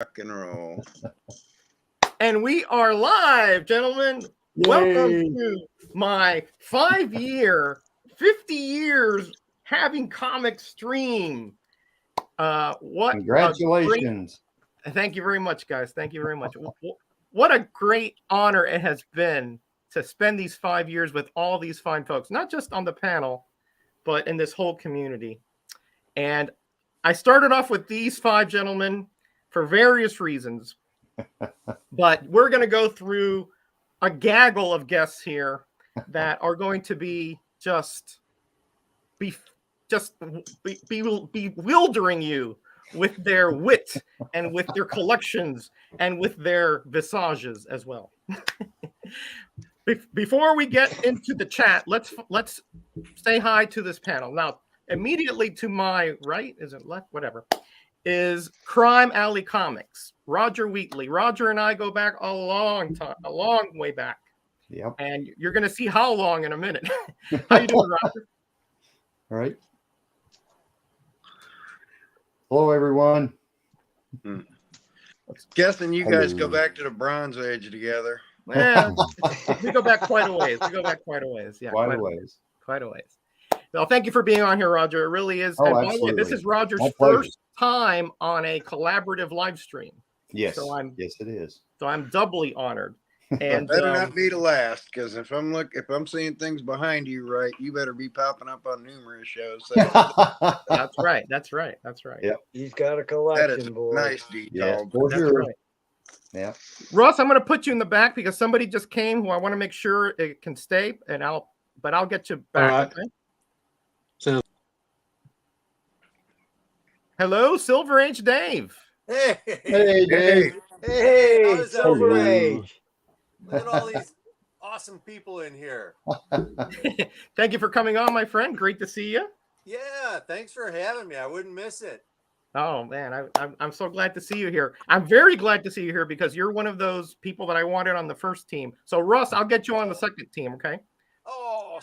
Rock and roll. And we are live, gentlemen. Yay. Welcome to my 5-year, 50 years having comic stream. What Congratulations. Thank you very much, guys. Thank you very much. What a great honor it has been to spend these 5 years with all these fine folks, not just on the panel, but in this whole community. And I started off with these 5 gentlemen for various reasons, but we're going to go through a gaggle of guests here that are going to be bewildering you with their wit and with their collections and with their visages as well. Before we get into the chat, let's say hi to this panel. Now, immediately to my right, is it left? Whatever, is Crime Alley Comics, Roger Wheatley. Roger and I go back a long way back. Yep. And you're going to see how long in a minute. How you doing, Roger? All right. Hello, everyone. Guessing you guys go back to the Bronze Age together. Well, we go back quite a ways. Yeah, Quite a ways. Quite a ways. Well, thank you for being on here, Roger. It really is. Oh, and by the way, absolutely. this is Roger's My pleasure. first time on a collaborative live stream. Yes. So yes, it is. So I'm doubly honored. And better not be the last, because if I'm seeing things behind you, right, you better be popping up on numerous shows. So. That's right. Yep. He's got a collection. That is boy. nice Yeah, detail. for That's sure. right. Yeah. Russ, I'm going to put you in the back because somebody just came who I want to make sure it can stay, and I'll get you back. All right. Okay? So, Hello, Silver Age Dave. hey, Hey, Dave. Hey, How's that Silver going? Age. look at all these awesome people in here. Thank you for coming on, my friend. Great to see you. Yeah, thanks for having me. I wouldn't miss it. Oh man, I'm so glad to see you here. I'm very glad to see you here because you're one of those people that I wanted on the first team. So Russ, I'll get you on the second team, okay? Oh,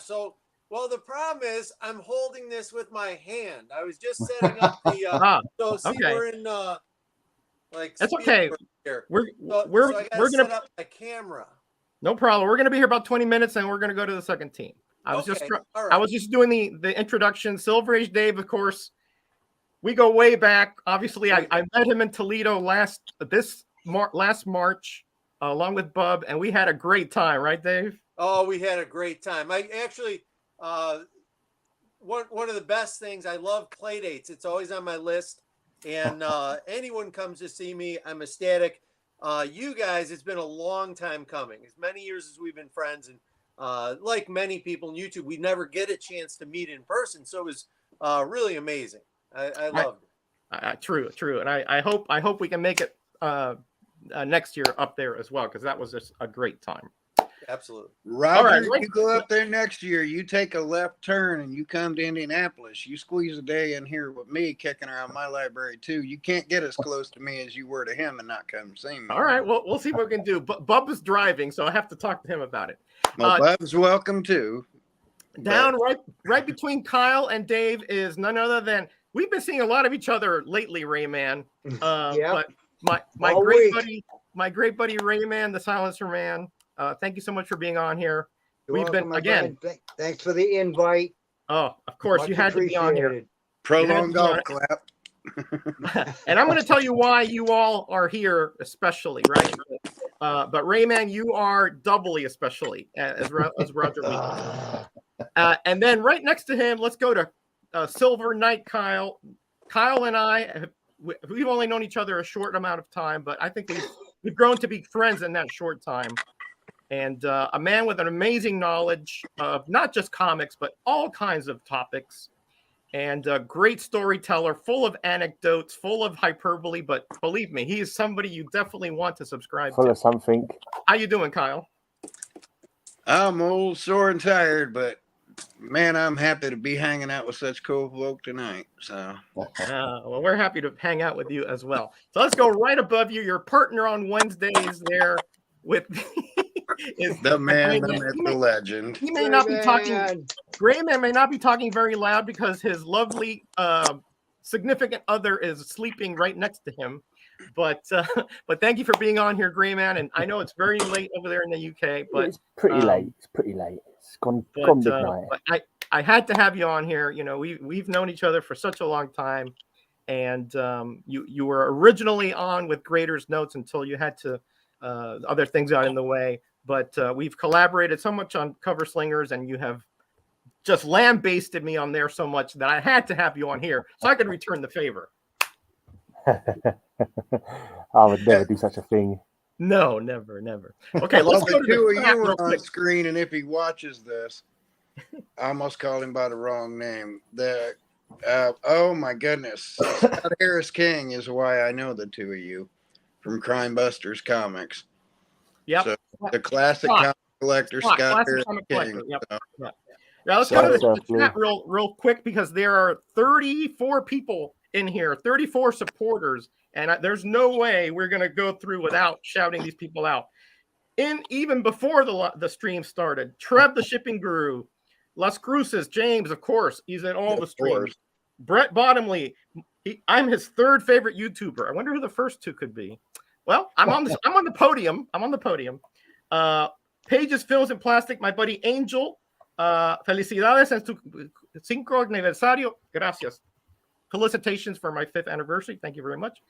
well, the problem is I'm holding this with my hand. I was just setting up the so see okay. we're in like That's okay. here. We're So I we're gotta gonna set up my camera. no problem. We're gonna be here about 20 minutes, and we're gonna go to the second team. I was Okay, all right. I was just doing the introduction. Silver Age Dave, of course. We go way back. Obviously, I met him in Toledo last March, along with Bub, and we had a great time, right, Dave? Oh, we had a great time. I actually, one of the best things, I love play dates. It's always on my list. And anyone comes to see me, I'm ecstatic. You guys, it's been a long time coming. As many years as we've been friends. And like many people on YouTube, we never get a chance to meet in person. So it was really amazing. I loved it. True. And I hope we can make it next year up there as well, because that was just a great time. Absolutely. Roger, right. you go up there next year, you take a left turn and you come to Indianapolis. You squeeze a day in here with me kicking around my library too. You can't get as close to me as you were to him and not come see me. All right, well, we'll see what we can do. But Bub is driving, so I have to talk to him about it. Well, Bub's welcome too. Down right between Kyle and Dave is none other than, we've been seeing a lot of each other lately, Rayman. But my great buddy Rayman, the Silencer Man. Thank you so much for being on here. You're We've welcome, been again. Thanks for the invite. Oh, of course, Much you had to be on here. appreciated. Prolonged golf clap. And I'm going to tell you why you all are here, especially, right? But Rayman, you are doubly especially as Roger Wheatley. And then right next to him, let's go to Silver Knight Kyle. Kyle and I, we've only known each other a short amount of time, but I think we've grown to be friends in that short time. And a man with an amazing knowledge of not just comics, but all kinds of topics. And a great storyteller, full of anecdotes, full of hyperbole. But believe me, he is somebody you definitely want to subscribe Full to. of something. How you doing, Kyle? I'm old, sore, and tired, but man, I'm happy to be hanging out with such cool folk tonight. So, Well, we're happy to hang out with you as well. So let's go right above you. Your partner on Wednesdays there with is the man, the myth, the legend. He may not be talking. Grayman may not be talking very loud because his lovely significant other is sleeping right next to him. But thank you for being on here, Gray Man. And I know it's very late over there in the UK, but it's pretty late. It's pretty late. It's gone midnight. But I had to have you on here. You know, we've known each other for such a long time, and you were originally on with Grader's Notes until you had to other things got in the way. But we've collaborated so much on Cover Slingers, and you have just lambasted me on there so much that I had to have you on here so I could return the favor. I would never do such a thing. No, never. Okay, let's go to the two the of chat you real are on quick. screen, and if he watches this, I almost called him by the wrong name. Oh my goodness, Scott Harris King is why I know the two of you from Crime Busters Comics. Yep. So the classic Scott. comic collector, Scott, Scott classic Harris comic King. collector, yep. So, Yeah. Now let's go to the chat real quick because there are 34 people in here, 34 supporters, and there's no way we're going to go through without shouting these people out. Even before the stream started, Trev the Shipping Guru, Las Cruces, James, of course, he's in all the streams. Brett Bottomley, I'm his third favorite YouTuber. I wonder who the first two could be. Well, I'm on the podium. Pages, Films, and Plastic, my buddy Angel. Felicidades en tu 5 aniversario. Gracias. Felicitations for my 5th anniversary. Thank you very much.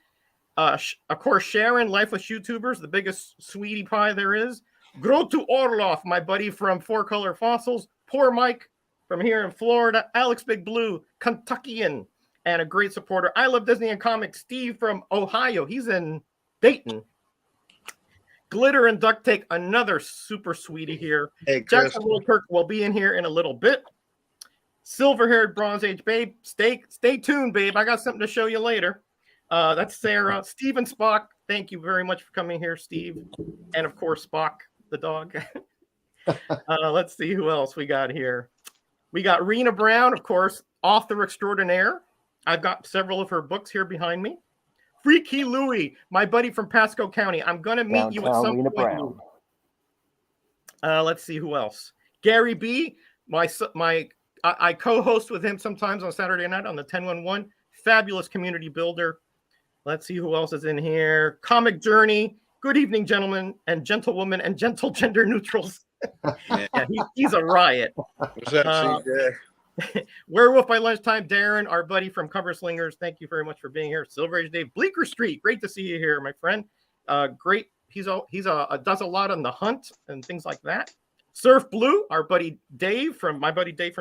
Of course, Sharon, Lifeless YouTubers, the biggest sweetie pie there is. Grotu Orlov, my buddy from 4 Color Fossils. Poor Mike from here in Florida. Alex Big Blue, Kentuckian, and a great supporter. I Love Disney and Comics. Steve from Ohio. He's in Dayton. Glitter and Duct Tape, another super sweetie here. Hey, Chris. Jackson Wilkirk will be in here in a little bit. Silver-haired Bronze Age babe. Stay tuned, babe. I got something to show you later. That's Sarah. Steven Spock, thank you very much for coming here, Steve. And, of course, Spock, the dog. Let's see who else we got here. We got Rena Brown, of course, author extraordinaire. I've got several of her books here behind me. Freaky Louie, my buddy from Pasco County. I'm going to meet you at some point. Let's see who else. Gary B, I co-host with him sometimes on Saturday night on the 1011. Fabulous community builder. Let's see who else is in here. Comic Journey. Good evening, gentlemen and gentlewomen and gentle gender neutrals. Yeah, he's a riot. What's up, CJ? Werewolf by Lunchtime, Darren, our buddy from Cover Slingers. Thank you very much for being here. Silver Age Dave, Bleecker Street. Great to see you here, my friend. Great. He's does a lot on the hunt and things like that. Surf Blue, our buddy Dave from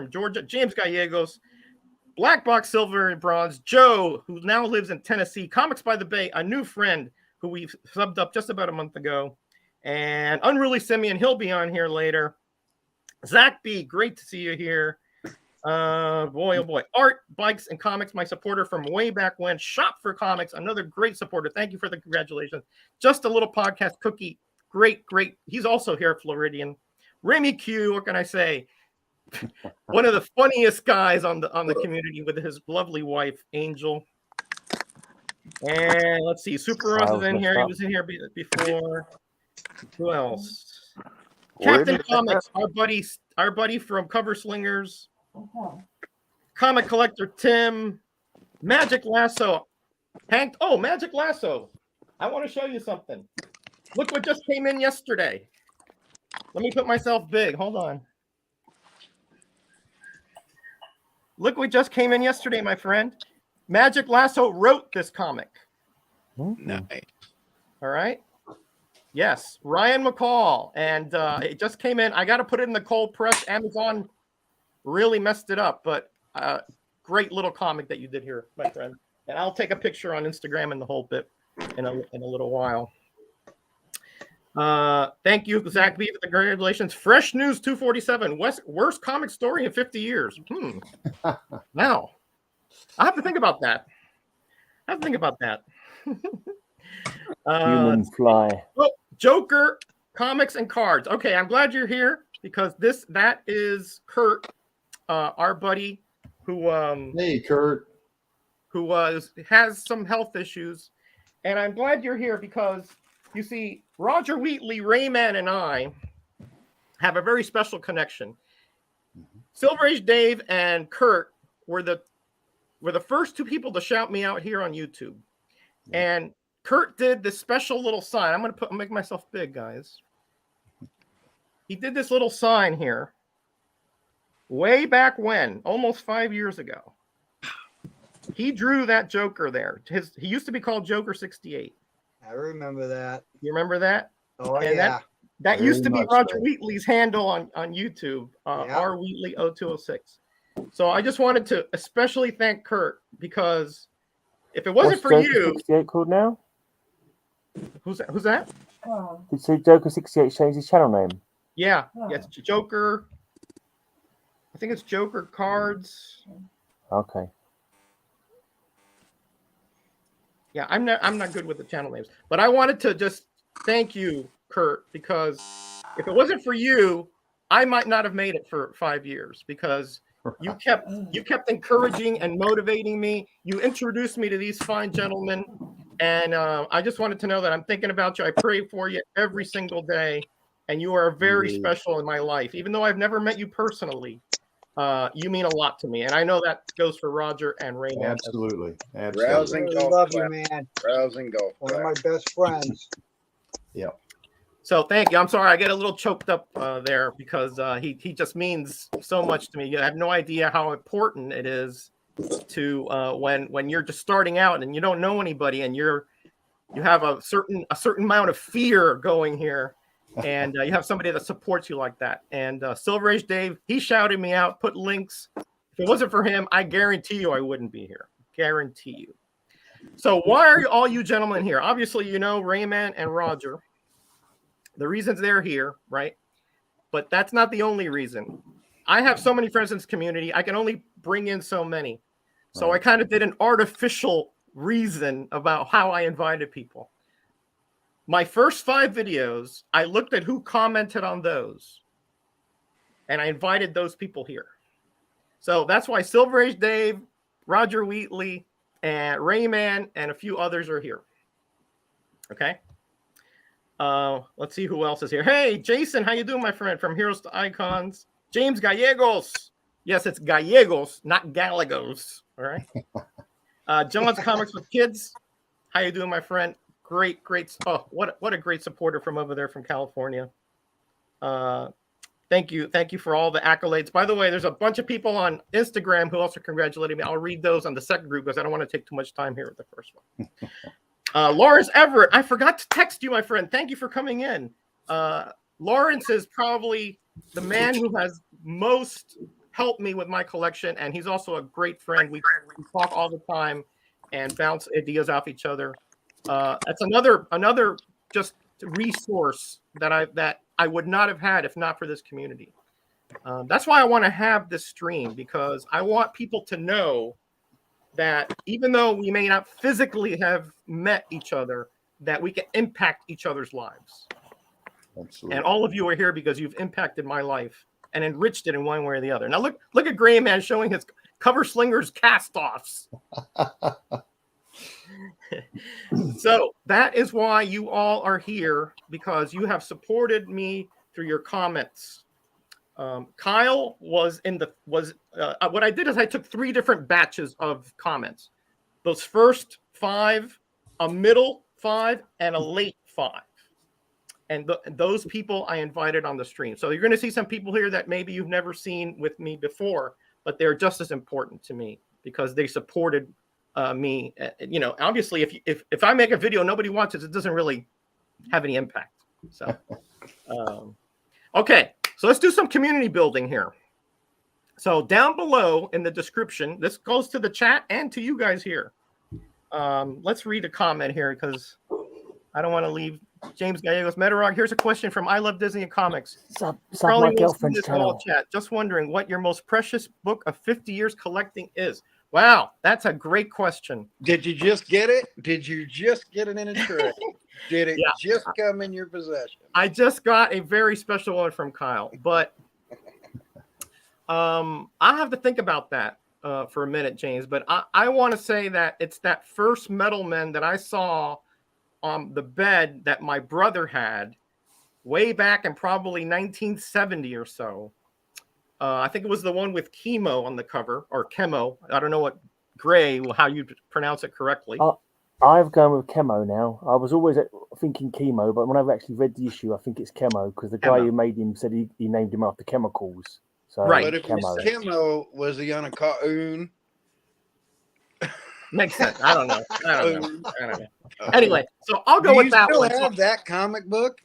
Georgia. James Gallegos, Black Box Silver and Bronze. Joe, who now lives in Tennessee. Comics by the Bay, a new friend who we subbed up just about a month ago. And Unruly Simeon, he'll be on here later. Zach B, great to see you here. Boy, oh boy. Art, Bikes, and Comics, my supporter from way back when. Shop for Comics, another great supporter. Thank you for the congratulations. Just a Little Podcast Cookie, great. He's also here at Floridian. Remy Q, what can I say? One of the funniest guys on the community with his lovely wife, Angel. And let's see, Super Rose is in here. He was in here before. Who else? Captain Comics, our buddy from Cover Slingers. Comic Collector Tim. Magic Lasso. Hank. Oh, Magic Lasso. I want to show you something. Look what just came in yesterday. Let me put myself big. Hold on. Look what just came in yesterday, my friend. Magic Lasso wrote this comic. Nice. All right. Yes, Ryan McCall. And it just came in. I got to put it in the cold press. Amazon really messed it up, but great little comic that you did here, my friend. And I'll take a picture on Instagram and the whole bit in a little while. Thank you, Zach B, for the congratulations. Fresh News 247, worst comic story in 50 years. Now, I have to think about that. Human fly. Oh, Joker, Comics, and Cards. Okay, I'm glad you're here because that is Kurt, our buddy who hey Kurt, who has some health issues, and I'm glad you're here because you see Roger Wheatley, Rayman, and I have a very special connection. Silver Age Dave and Kurt were the first two people to shout me out here on YouTube, and Kurt did this special little sign. I'm going to make myself big, guys. He did this little sign here way back when, almost 5 years ago. He drew that Joker there. He used to be called Joker 68. I remember that. You remember that? Oh, And yeah. that Very used to be much Roger so. Wheatley's handle on YouTube, Yeah. R Wheatley 0206. So I just wanted to especially thank Kurt, because if it wasn't for Joker you, 68 called now? who's that? Did so Joker 68 change his channel name? Yeah, it's Joker. I think it's Joker Cards. Okay. Yeah, I'm not good with the channel names, but I wanted to just thank you, Kurt, because if it wasn't for you, I might not have made it for 5 years, because you kept encouraging and motivating me. You introduced me to these fine gentlemen, and I just wanted to know that I'm thinking about you. I pray for you every single day, and you are very special in my life. Even though I've never met you personally, you mean a lot to me, and I know that goes for Roger and Rayman. Absolutely. Rousing I golf love you, clap. man. Rousing golf One of clap. my best friends. Yep. So thank you. I'm sorry I get a little choked up there, because he just means so much to me. I have no idea how important it is to when you're just starting out and you don't know anybody, and you have a certain amount of fear going here, and you have somebody that supports you like that. And Silver Age Dave, he shouted me out, put links. If it wasn't for him, I guarantee you I wouldn't be here. Guarantee you. So why are all you gentlemen here? Obviously, you know Rayman and Roger. The reasons they're here, right? But that's not the only reason. I have so many friends in this community. I can only bring in so many. So I kind of did an artificial reason about how I invited people. My first 5 videos, I looked at who commented on those, and I invited those people here. So that's why Silver Age Dave, Roger Wheatley, and Rayman, and a few others are here. Okay. Let's see who else is here. Hey, Jason, how you doing, my friend? From Heroes to Icons. James Gallegos. Yes, it's Gallegos, not Gallegos. All right. John's Comics with Kids. How you doing, my friend? Great. Oh, what a great supporter from over there from California. Thank you for all the accolades. By the way, there's a bunch of people on Instagram who also congratulated me. I'll read those on the second group because I don't want to take too much time here with the first one. Lawrence Everett, I forgot to text you, my friend. Thank you for coming in. Lawrence is probably the man who has most helped me with my collection, and he's also a great friend. We talk all the time and bounce ideas off each other. That's another just resource that I would not have had if not for this community. That's why I want to have this stream, because I want people to know that even though we may not physically have met each other, that we can impact each other's lives. Absolutely. And all of you are here because you've impacted my life and enriched it in one way or the other. Now look at Gray Man showing his cover slingers cast-offs. So that is why you all are here, because you have supported me through your comments. Kyle was what I did is I took 3 different batches of comments. Those first 5, a middle 5, and a late 5. And those people I invited on the stream. So you're going to see some people here that maybe you've never seen with me before, but they're just as important to me because they supported me. You know, obviously, if I make a video nobody watches, it doesn't really have any impact. So, okay. So let's do some community building here. So down below in the description, this goes to the chat and to you guys here. Let's read a comment here because I don't want to leave. James Gallegos, Metarog, here's a question from I Love Disney and Comics. Sub my girlfriend's channel. Chat. Just wondering what your most precious book of 50 years collecting is. Wow, that's a great question. Did you just get it? Did you just get it in a tray? Did it just come in your possession? I just got a very special one from Kyle, but I have to think about that for a minute, James. But I want to say that it's that first Metal Men that I saw on the bed that my brother had way back in probably 1970 or so. I think it was the one with chemo on the cover, or chemo. I don't know what Gray, how you pronounce it correctly. I've gone with Chemo now. I was always thinking Chemo, but when I've actually read the issue, I think it's Chemo because the guy who made him said he named him after chemicals. So Right. But if Chemo. Chemo was he on a cartoon? Makes sense. I don't know. Anyway, so I'll go with that Do you one. still have that comic book?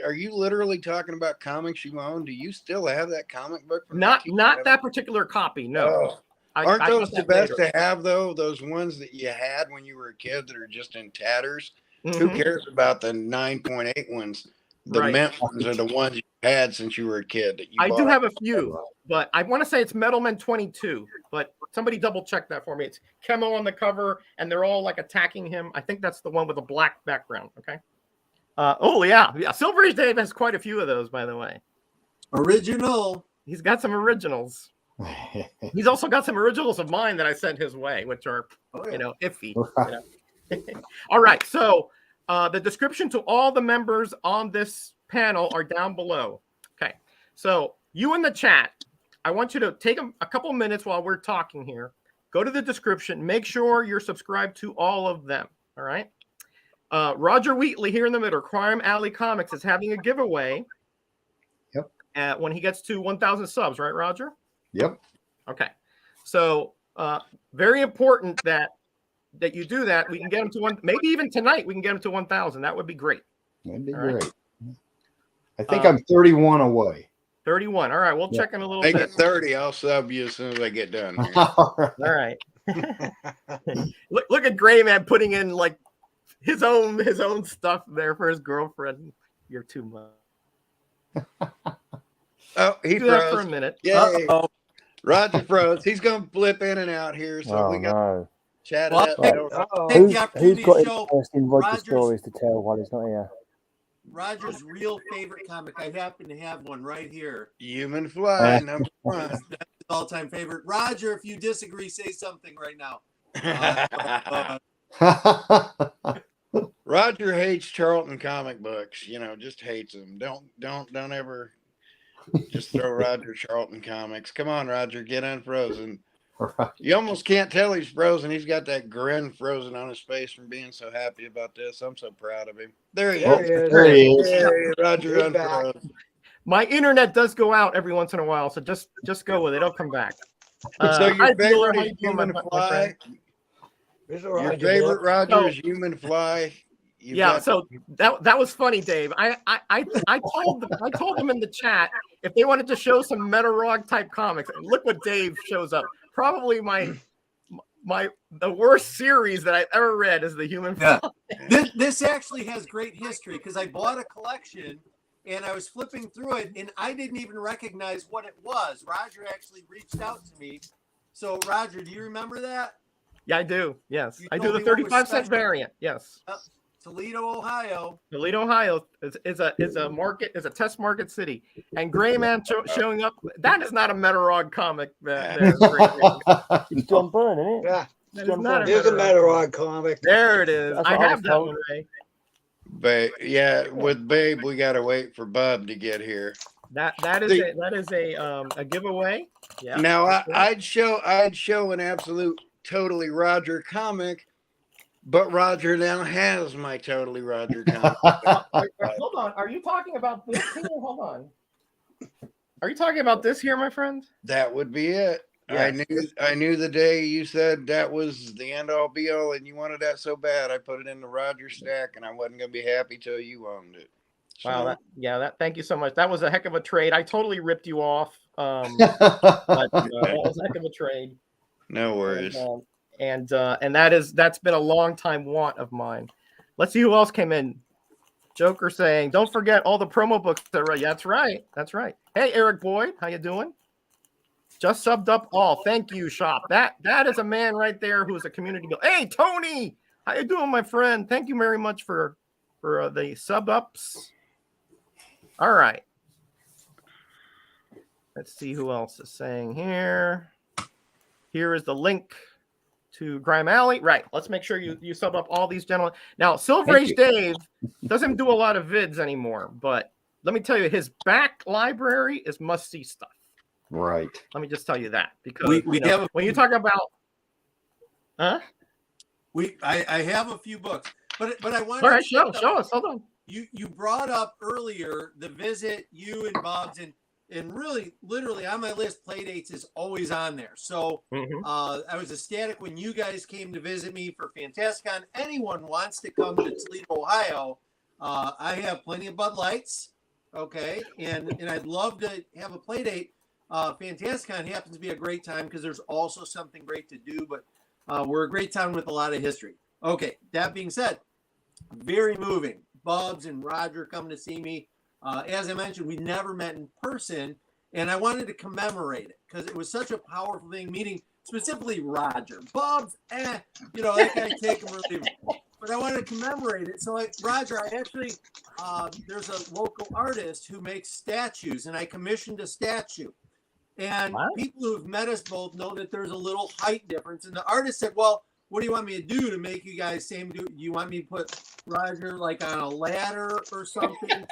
Are you literally talking about comics you own? Do you still have that comic book? From Not 1970? that particular copy. No. Oh. Aren't those the best to have though? Those ones that you had when you were a kid that are just in tatters. Who cares about the 9.8 ones? The mint ones are the ones you had since you were a kid. That you I bought. do have a few, but I want to say it's Metal Men 22. But somebody double check that for me. It's Chemo on the cover, and they're all like attacking him. I think that's the one with a black background. Okay. Oh yeah. Silver Age Dave has quite a few of those, by the way. Original. He's got some originals. He's also got some originals of mine that I sent his way, which are, iffy. All right. So the description to all the members on this panel are down below. Okay. So you in the chat, I want you to take a couple minutes while we're talking here. Go to the description. Make sure you're subscribed to all of them. All right. Roger Wheatley here in the middle, Crime Alley Comics, is having a giveaway. Yep. When he gets to 1,000 subs, right, Roger? Yep. Okay. So very important that you do that. We can get him to one. Maybe even tonight we can get him to 1,000. That would be great. That'd be All right. great. I think I'm 31 away. 31. All right. We'll check in a little Make bit. it 30. I'll sub you as soon as I get done. Here. All right. look at Gray Man putting in like his own stuff there for his girlfriend. You're too much. Oh, he Do that for a froze. minute. Yay. Roger froze. He's going to flip in and out here. So we got no. chat Well, it hey, up. take Who's the opportunity got to show interesting Roger Roger's- stories to tell while he's not here? Roger's real favorite comic. I happen to have one right here. Human Fly, number one. That's his all-time favorite. Roger, if you disagree, say something right now. Roger hates Charlton comic books. Just hates them. Don't ever just throw Roger Charlton comics. Come on, Roger, get unfrozen. Right. You almost can't tell he's frozen. He's got that grin frozen on his face from being so happy about this. I'm so proud of him. There he There is. he is. There he is. Hey, Roger He's back. unfroze. My internet does go out every once in a while, so just go with it. It'll come back. So Hi, your Bueller. How favorite you is doing, my Human friend? Fly? This is Your Roger favorite book. Roger is Human Fly? Yeah, so that was funny, Dave. I told them in the chat if they wanted to show some Metarog type comics. And look what Dave shows up. Probably the worst series that I've ever read is the Human Fly. This actually has great history because I bought a collection and I was flipping through it and I didn't even recognize what it was. Roger actually reached out to me. So, Roger, do you remember that? Yeah, I do. Yes, You I do told the me what was 35-cent special. variant. Yes, Toledo, Ohio. Toledo, Ohio is a test market city, and Gray Man showing up. That is not a Metarog comic. It's John Byrne, isn't it? Yeah, That is not there's a Metarog. Metarog comic. There it is. That's I what I have was that told. one, Ray. Babe, yeah, with Babe, we got to wait for Bub to get here. That is a giveaway. Yeah. Now that's right. I'd show an absolute totally Roger comic, but Roger now has my totally Roger comic. Hold on. Are you talking about this here? Hold on. Are you talking about this here, my friend? That would be it. Yes. I knew the day you said that was the end all be all, and you wanted that so bad. I put it in the Roger stack, and I wasn't gonna be happy till you owned it. So, Wow. Thank you so much. That was a heck of a trade. I totally ripped you off. But that was a heck of a trade. no worries. And that's been a long time want of mine. Let's see who else came in. Joker saying, "Don't forget all the promo books." Yeah, that's right. That's right. Hey, Eric Boyd, how you doing? Just subbed up all. Thank you, Shop. That is a man right there who's a community builder. Hey, Tony, how you doing, my friend? Thank you very much for the sub ups. All right. Let's see who else is saying here. Here is the link to Grime Alley. Right. Let's make sure you sub up all these gentlemen. Now, Silver Age Dave doesn't do a lot of vids anymore, but let me tell you, his back library is must-see stuff. Right. Let me just tell you that because We have when you talk about, I have a few books, but I wanted All right, to show us. Hold on. you brought up earlier the visit, you and Bob's, and really literally on my list, Playdates is always on there. So I was ecstatic when you guys came to visit me for Fantasticon. Anyone wants to come to Toledo, Ohio, I have plenty of Bud Lights, okay, and I'd love to have a Playdate. Fantasticon happens to be a great time because there's also something great to do, but we're a great town with a lot of history. Okay, that being said, very moving. Bubs and Roger come to see me. As I mentioned, we never met in person, and I wanted to commemorate it because it was such a powerful thing, meeting specifically Roger. Bubs, that guy, take him or leave him. But I wanted to commemorate it. So, Roger, I actually, there's a local artist who makes statues, and I commissioned a statue. And people who've met us both know that there's a little height difference. And the artist said, well, what do you want me to do to make you guys same? Do you want me to put Roger like on a ladder or something?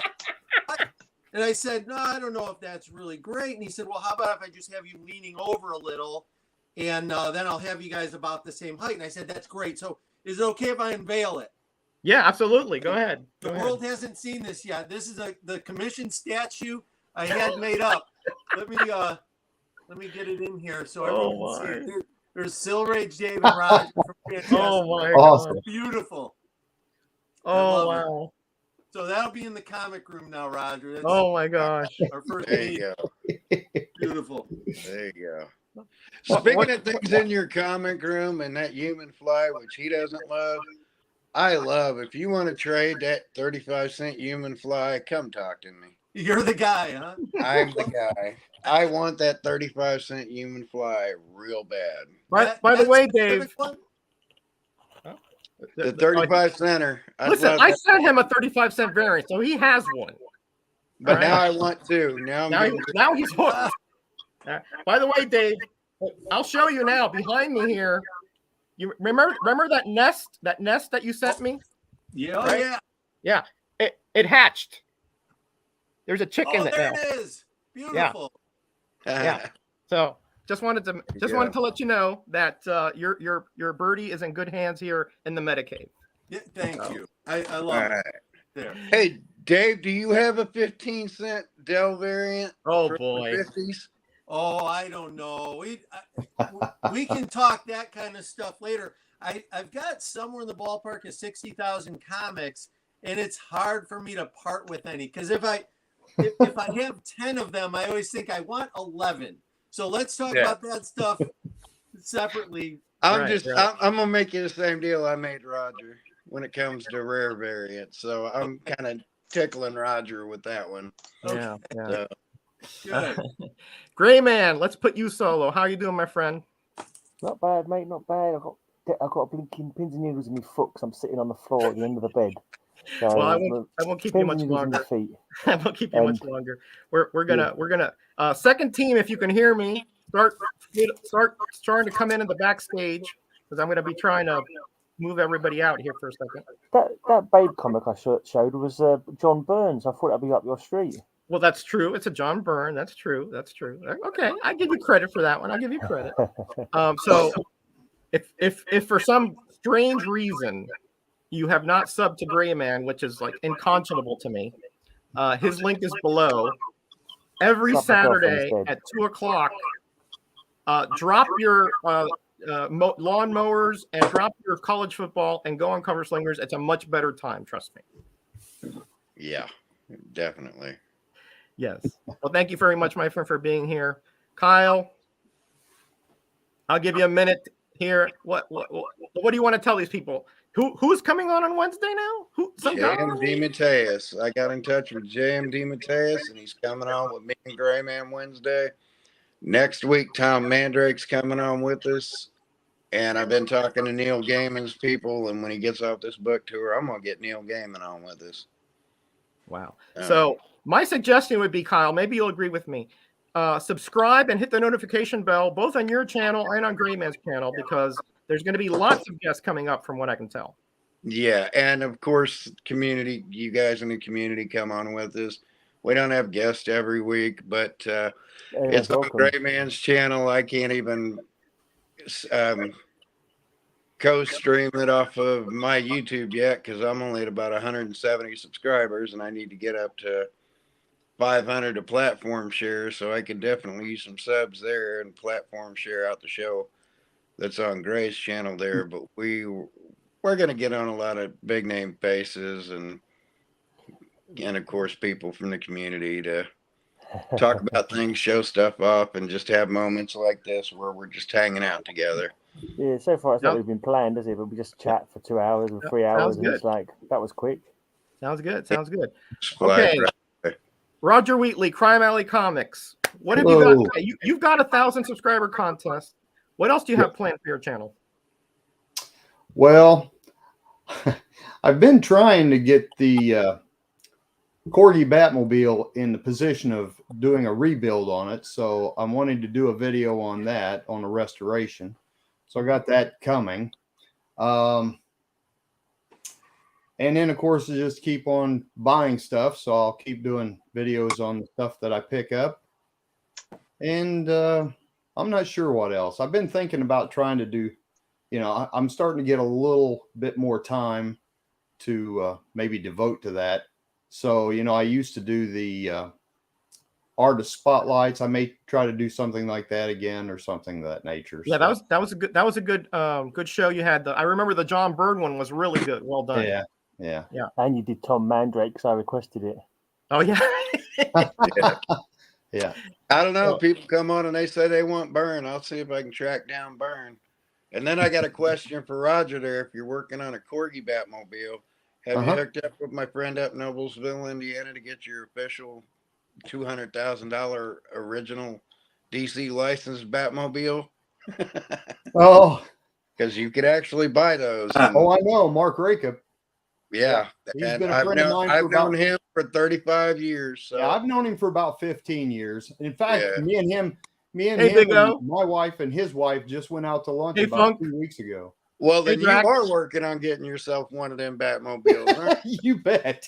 And I said, no, I don't know if that's really great. And he said, well, how about if I just have you leaning over a little and then I'll have you guys about the same height. And I said, that's great. So is it okay if I unveil it? Yeah, absolutely. Go ahead. The world hasn't seen this yet. This is the commissioned statue I had made up. Let me get it in here so everyone can see it. There's Silrage, Dave, and Roger from Fantastic. Oh my Awesome. God. Beautiful. Oh wow. So that'll be in the comic room now, Roger. That's my gosh. our first There meeting. you go. Beautiful. There you go. Speaking of things in your comic room and that human fly, which he doesn't love, I love. If you want to trade that 35-cent human fly, come talk to me. You're the guy, huh? I'm the guy. I want that 35-cent human fly real bad. By the way, Dave, The 35 center. Listen, I sent him a 35-cent variant, so he has one. But now I want two. Now he's hooked. By the way, Dave, I'll show you now. Behind me here, you remember that nest that you sent me? Yeah, right? Yeah. It hatched. There's a chicken there now. it is. Beautiful. Yeah. So just wanted to let you know that your birdie is in good hands here in the Metacave. Yeah, thank you. I love it. There. Hey, Dave, do you have a 15-cent Dell variant? Oh for boy. The 50s? Oh, I don't know. We can talk that kind of stuff later. I've got somewhere in the ballpark of 60,000 comics, and it's hard for me to part with any because if I have 10 of them, I always think I want 11. So let's talk about that stuff separately. I'm gonna make you the same deal I made Roger when it comes to rare variants. So I'm kind of tickling Roger with that one. Yeah. So, Good. Gray Man, let's put you solo. How you doing, my friend? Not bad, mate. Not bad. I've got blinking pins and needles in my foot because I'm sitting on the floor at the end of the bed. So, well, I won't keep you much longer. I won't keep you much longer. We're gonna second team. If you can hear me, start trying to come in the backstage because I'm gonna be trying to move everybody out here for a second. That Babe comic I showed was John Burns. I thought that'd be up your street. Well, that's true. It's a John Byrne. That's true. Okay, I give you credit for that one. I'll give you credit. So if for some strange reason you have not subbed to Gray Man, which is like unconscionable to me, his link is below. Every Saturday at 2:00, drop your lawn mowers and drop your college football and go on Cover Slingers. It's a much better time. Trust me. yeah, definitely. Yes. Well, thank you very much, my friend, for being here. Kyle, I'll give you a minute here. What do you want to tell these people? Who's coming on Wednesday now? JMD Mateus. I got in touch with JMD Mateus, and he's coming on with me and Gray Man Wednesday. Next week, Tom Mandrake's coming on with us. And I've been talking to Neil Gaiman's people, and when he gets off this book tour, I'm going to get Neil Gaiman on with us. Wow. So my suggestion would be, Kyle, maybe you'll agree with me. Subscribe and hit the notification bell, both on your channel and on Gray Man's channel, because there's going to be lots of guests coming up from what I can tell. Yeah. And of course, community, you guys in the community come on with us. We don't have guests every week, but it's on Gray Man's channel. I can't even co-stream it off of my YouTube yet because I'm only at about 170 subscribers and I need to get up to 500 to platform share. So I could definitely use some subs there and platform share out the show that's on Gray's channel there. But we're going to get on a lot of big name faces and of course people from the community to talk about things, show stuff off, and just have moments like this where we're just hanging out together. Yeah, so far it's not really been planned, has it? But we just chat for 2 hours or 3 hours, and it's like, that was quick. Sounds good. Sounds good. Splash Okay. right. Roger Wheatley, Crime Alley Comics. What have Hello. you got? You've got 1,000 subscriber contest. What else do you have planned for your channel? Well, I've been trying to get the Corgi Batmobile in the position of doing a rebuild on it. So I'm wanting to do a video on that, on a restoration. So I got that coming. And then, of course, I just keep on buying stuff. So I'll keep doing videos on the stuff that I pick up. And I'm not sure what else. I've been thinking about trying to do, I'm starting to get a little bit more time to maybe devote to that. So, I used to do the artist spotlights. I may try to do something like that again or something of that nature. Yeah, so, that was a good show you had. I remember the John Byrne one was really good. Well done. Yeah. And you did Tom Mandrake because I requested it. Oh yeah. Yeah. I don't know. People come on and they say they want Byrne. I'll see if I can track down Byrne. And then I got a question for Roger there. If you're working on a Corgi Batmobile, have you hooked up with my friend up in Noblesville, Indiana to get your official $200,000 original DC licensed Batmobile? Oh, because you could actually buy those. oh, I know. Mark Rakup. Yeah. He's And been a friend of mine. I've known him for 35 years. So. Yeah, I've known him for about 15 years. In fact, me and him, Big O. and my wife and his wife just went out to lunch Hey, about Funk. 2 weeks ago. Well, then you Drax. are working on getting yourself one of them Batmobiles, huh? You bet.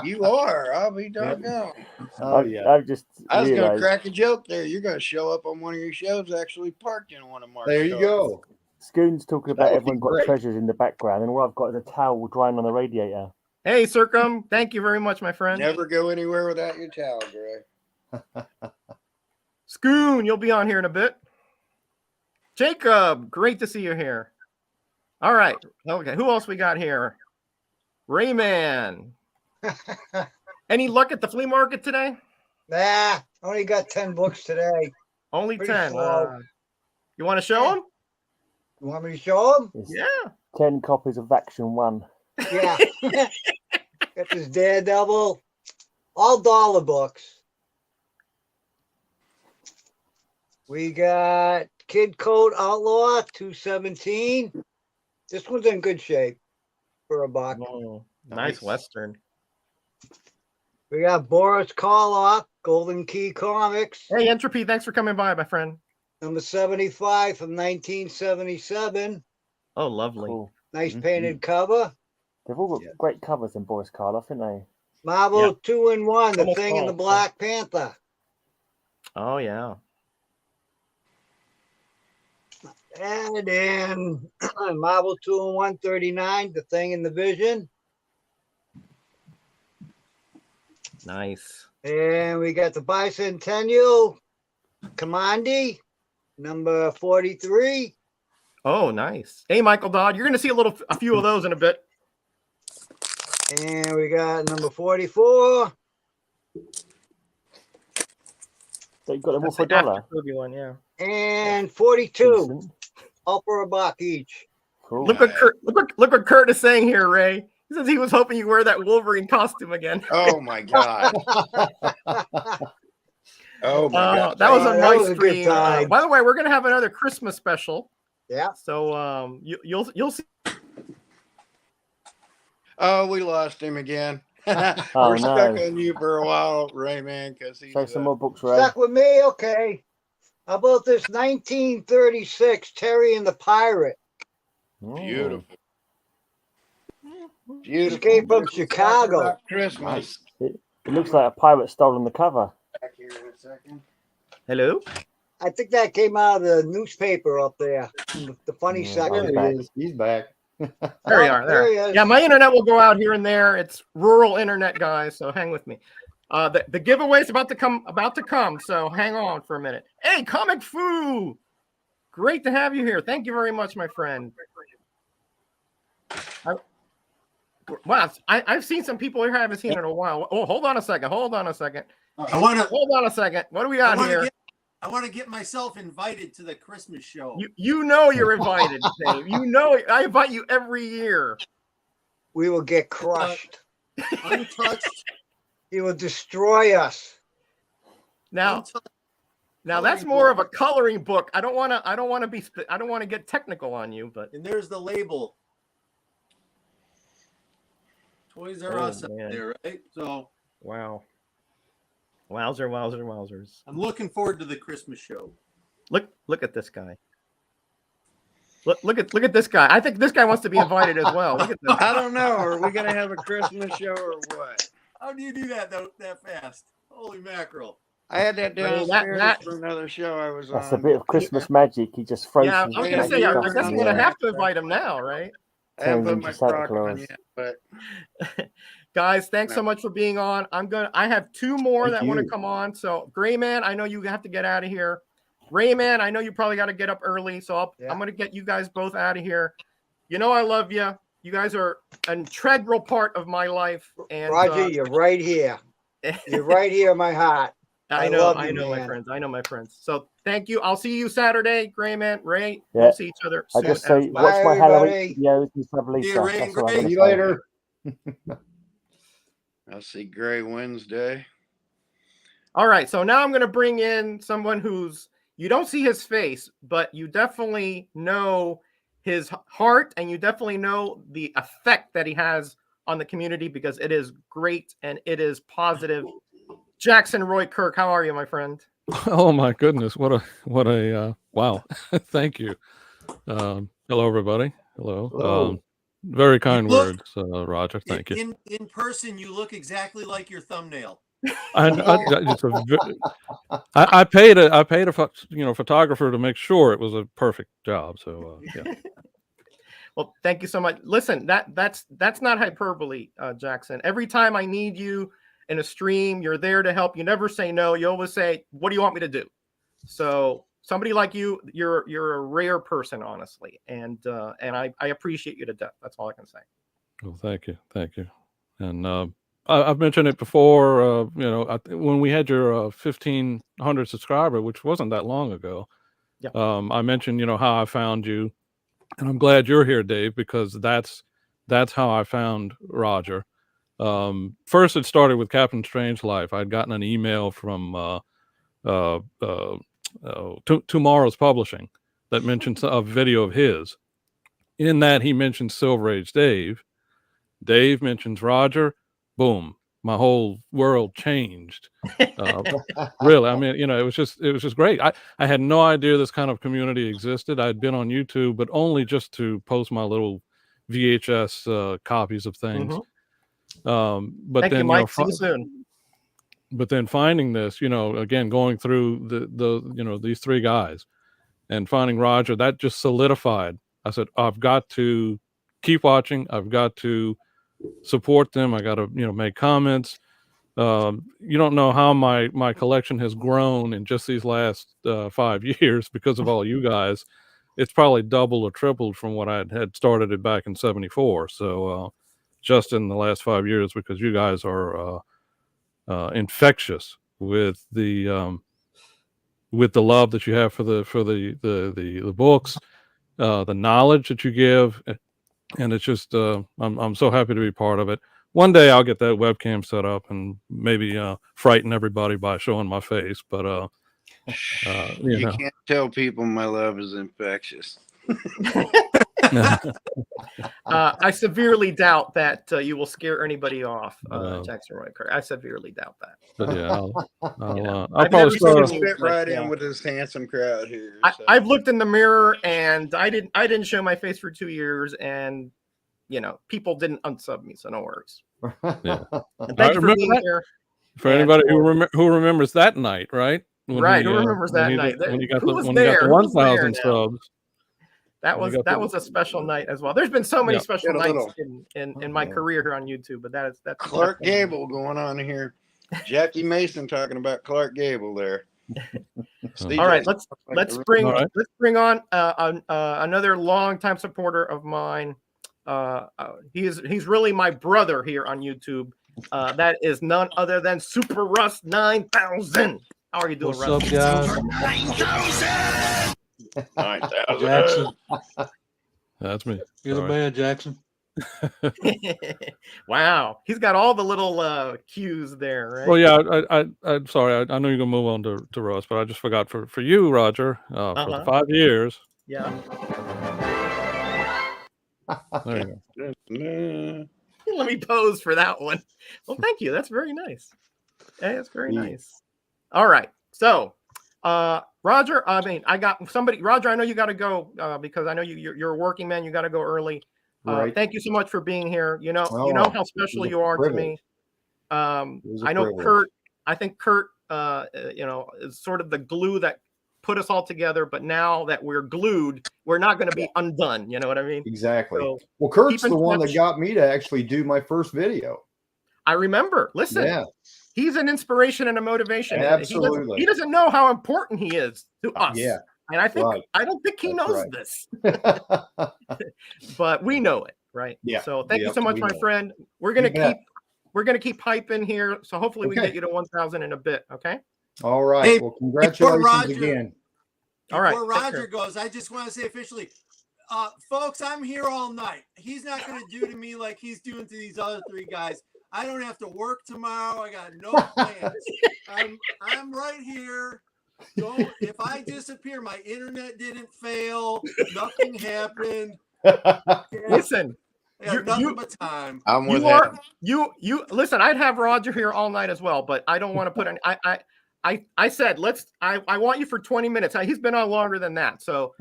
You are. I'll be doggone. Oh, yeah. I've just I was going to realised crack a joke there. You're going to show up on one of your shows actually parked in one of Mark's There you cars. go. Scoon's talking That about would be everyone got great. treasures in the background, and all I've got is a towel drying on the radiator. Hey, Circum. Thank you very much, my friend. Never go anywhere without your towel, Gray. Scoon, you'll be on here in a bit. Jacob, great to see you here. All right. Okay. Who else we got here? Rayman. Any luck at the flea market today? Nah, only got 10 books today. Only Pretty 10. slow. You want to show them? You want me to show them? It's Yeah. 10 copies of Action 1. Yeah. Got this Daredevil. All dollar books. We got Kid Code Outlaw 217. This one's in good shape for a buck. Oh, nice Western. We got Boris Karloff, Golden Key Comics, Hey, Entropy, thanks for coming by, my friend. number 75 from 1977. Oh, lovely. Cool. Nice painted cover. They've all got great covers in Boris Karloff, haven't they? Marvel 2-in-1, The Almost Thing and the all. Black Panther. Oh, yeah. And then Marvel 2-in-1 39, The Thing and the Vision. Nice. And we got the Bicentennial Commandi, number 43. Oh, nice. Hey, Michael Dodd, you're going to see a few of those in a bit. And we got number 44. So you've got them all That's for the $1. After Kirby one, yeah. And 42. Decent. All for a buck each. Cool. Look what Kurt is saying here, Ray. He says he was hoping you wear that Wolverine costume again. Oh, my God. Oh, my God. That was a that nice was a good stream. time. By the way, we're going to have another Christmas special. Yeah. So you'll see. Oh, we lost him again. Oh, We're stuck no. on you for a while, Rayman, because he's Show some more books, Ray. Stuck with me? Okay. How about this 1936 Terry and the Pirate? Oh. beautiful. Beautiful. Escape from This is Chicago. about Christmas. It looks like a pirate stolen the cover. Back here in a second. Hello. I think that came out of the newspaper up there, the funny Yeah, section. There he is. He's back. There you are. There he There. is. Yeah, my internet will go out here and there. It's rural internet, guys. So hang with me. The giveaway's about to come. So hang on for a minute. Hey, Comic Foo, great to have you here. Thank you very much, my friend. Wow, I've seen some people here I haven't seen in a while. Oh, hold on a second. Hold on a second. I What do we got here? I want to get myself invited to the Christmas show. You know you're invited, Dave. You know I invite you every year. We will get crushed. Untouched. He will destroy us. Now that's more of a coloring book. I don't want to get technical on you, but And there's the label. Toys R Us up there, right? So wow. Wowzers. I'm looking forward to the Christmas show. Look at this guy. Look at this guy. I think this guy wants to be invited as well. Look at this. I don't know. Are we gonna have a Christmas show or what? How do you do that that fast? Holy mackerel! I had that I mean, downstairs for another show I was That's on. a bit of Christmas magic. He just throws. Yeah, I some was gonna magic say, I stuff guess in I'm the gonna air. have to invite him now, right? I haven't turns put my into Santa crock on Claus. yet, but Guys, thanks so much for being on. I have two more Thank that want to you. come on. So Gray Man, I know you have to get out of here. Rayman, I know you probably got to get up early, so I'm going to get you guys both out of here. You know I love you. You guys are an integral part of my life. And Roger, you're right here. You're right here in my heart. I know, my friends. I know my friends. So thank you. I'll see you Saturday, Gray Man, Ray. Yeah. We'll see each other I soon. just say, as well. watch my Bye, Halloween everybody. videos and lovely See you, stuff. Ray That's what I'm Gray. gonna See you say. later. I'll see Gray Wednesday. All right, so now I'm going to bring in someone who's, you don't see his face, but you definitely know his heart, and you definitely know the effect that he has on the community, because it is great and it is positive. Jackson Roy Kirk, how are you, my friend? Oh my goodness, what a wow. Thank you. Hello everybody. Hello. Hello. Very kind You look- words, Roger. Thank you. In person, you look exactly like your thumbnail. I paid a photographer to make sure it was a perfect job. So yeah. Well, thank you so much. Listen, that's not hyperbole, Jackson. Every time I need you in a stream, you're there to help. You never say no. You always say, "What do you want me to do?" So somebody like you, you're a rare person, honestly, and I appreciate you to death. That's all I can say. Well, thank you. And I've mentioned it before. When we had your 1,500 subscriber, which wasn't that long ago, Yeah. I mentioned how I found you, and I'm glad you're here, Dave, because that's how I found Roger. First, it started with Captain Strangelove. I'd gotten an email from Tomorrow's Publishing that mentioned a video of his. In that, he mentioned Silver Age Dave. Dave mentions Roger. Boom! My whole world changed. Really, I mean, it was just great. I had no idea this kind of community existed. I'd been on YouTube, but only just to post my little VHS copies of things. But Thank then, you, Mike. See you soon. But then finding this, again, going through the these three guys and finding Roger, that just solidified. I said, I've got to keep watching. I've got to support them. I got to, make comments. You don't know how my collection has grown in just these last 5 years because of all you guys. It's probably doubled or tripled from what I had started it back in '74. So just in the last 5 years, because you guys are infectious with the love that you have for the books, the knowledge that you give. And it's just, I'm so happy to be part of it. One day I'll get that webcam set up and maybe frighten everybody by showing my face. But you can't tell people my love is infectious. I severely doubt that you will scare anybody off, No. Jackson Roy Kirk. I severely doubt that. But yeah, I'll I've probably never start. seen Fit right Yeah. in with this handsome crowd here. so. I've looked in the mirror and I didn't show my face for 2 years, and people didn't unsub me, so no worries. Yeah. And I thank you for remember being that. here. For And anybody who remembers that night, right? Right, who remembers that night? When you got Who the was when you got the there? Who was there 1,000 now? subs. That When you was got the- was a special night as well. There's been so many Yeah. special Get a nights little- in my career here on YouTube, but that's Clark that's one of them. Gable going on here. Jackie Mason talking about Clark Gable there. All All right, let's bring All right. on another longtime supporter of mine. He's really my brother here on YouTube. That is none other than Super Russ 9000. How are you doing, What's Russ? up, guys? 9,000. Jackson, That's me. you're the Sorry. man, Jackson. Wow, he's got all the little cues there, right? Well, yeah, I'm sorry. I know you're gonna move on to Russ, but I just forgot for you, Roger, for the Uh-huh. 5 years. Yeah. There you go. Let me pose for that one. Well, thank you. That's very nice. Hey, that's very nice. All right. So, Roger, I mean, I got somebody. Roger, I know you got to go because I know you're a working man. You got to go early. Right. Thank you so much for being here. You know Oh, how special it was a you are to me. was a I know privilege. Kurt. I think Kurt, is sort of the glue that put us all together. But now that we're glued, we're not going to be undone. You know what I mean? Exactly. So, Well, Kurt's keep in the one touch. that got me to actually do my first video. I remember. Listen, Yeah. he's an inspiration and a motivation. Absolutely. He doesn't know how important he is to us. Yeah. And I think Right. I don't think he That's knows right. this, but we know it, right? Yeah. So thank you Yep, so much, we my know. friend. We're gonna You bet. keep hyping here. So hopefully we Okay. get you to 1,000 in a bit. Okay. All right. Hey, Well, congratulations Roger- again. All right. Before take Roger care. goes, I just want to say officially, folks, I'm here all night. He's not going to do to me like he's doing to these other three guys. I don't have to work tomorrow. I got no plans. I'm right here. If I disappear, my internet didn't fail. Nothing happened. Listen, I have nothing but time. I'm with you are him. you listen. I'd have Roger here all night as well, but I don't want to put any. I said I want you for 20 minutes. He's been on longer than that, so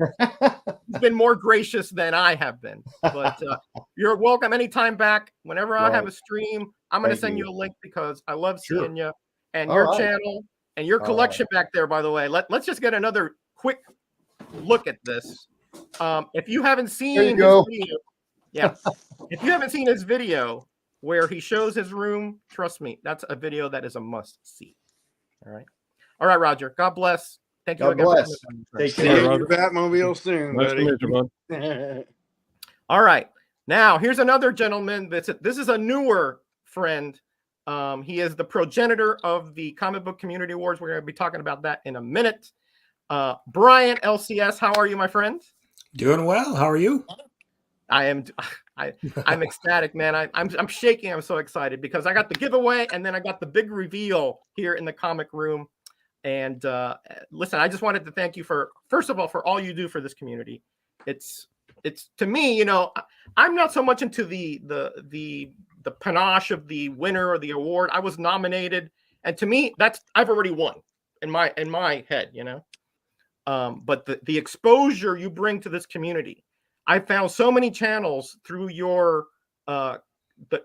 he's been more gracious than I have been. But you're welcome anytime back. Whenever I have Right. a stream, I'm going to Thank send you. you a link because I love Sure. seeing you and All your right. channel and your All collection back there. By the way, let's just get another quick look at this. If you haven't seen There you his go. video, yeah, if you haven't seen his video where he shows his room, trust me, that's a video that is a must see. All right, Roger. God bless. Thank you God again. bless. Take See care. you Roger. in your Batmobile soon, Nice to buddy. meet you, bud. All right. Now, here's another gentleman. This is a newer friend. He is the progenitor of the Comic Book Community Awards. We're going to be talking about that in a minute. Brian LCS, how are you, my friend? Doing well. How are you? I'm ecstatic, man. I'm shaking. I'm so excited because I got the giveaway and then I got the big reveal here in the comic room. And listen, I just wanted to thank you first of all, for all you do for this community. It's to me, I'm not so much into the panache of the winner or the award. I was nominated, and to me, I've already won in my head, But the exposure you bring to this community, I found so many channels through your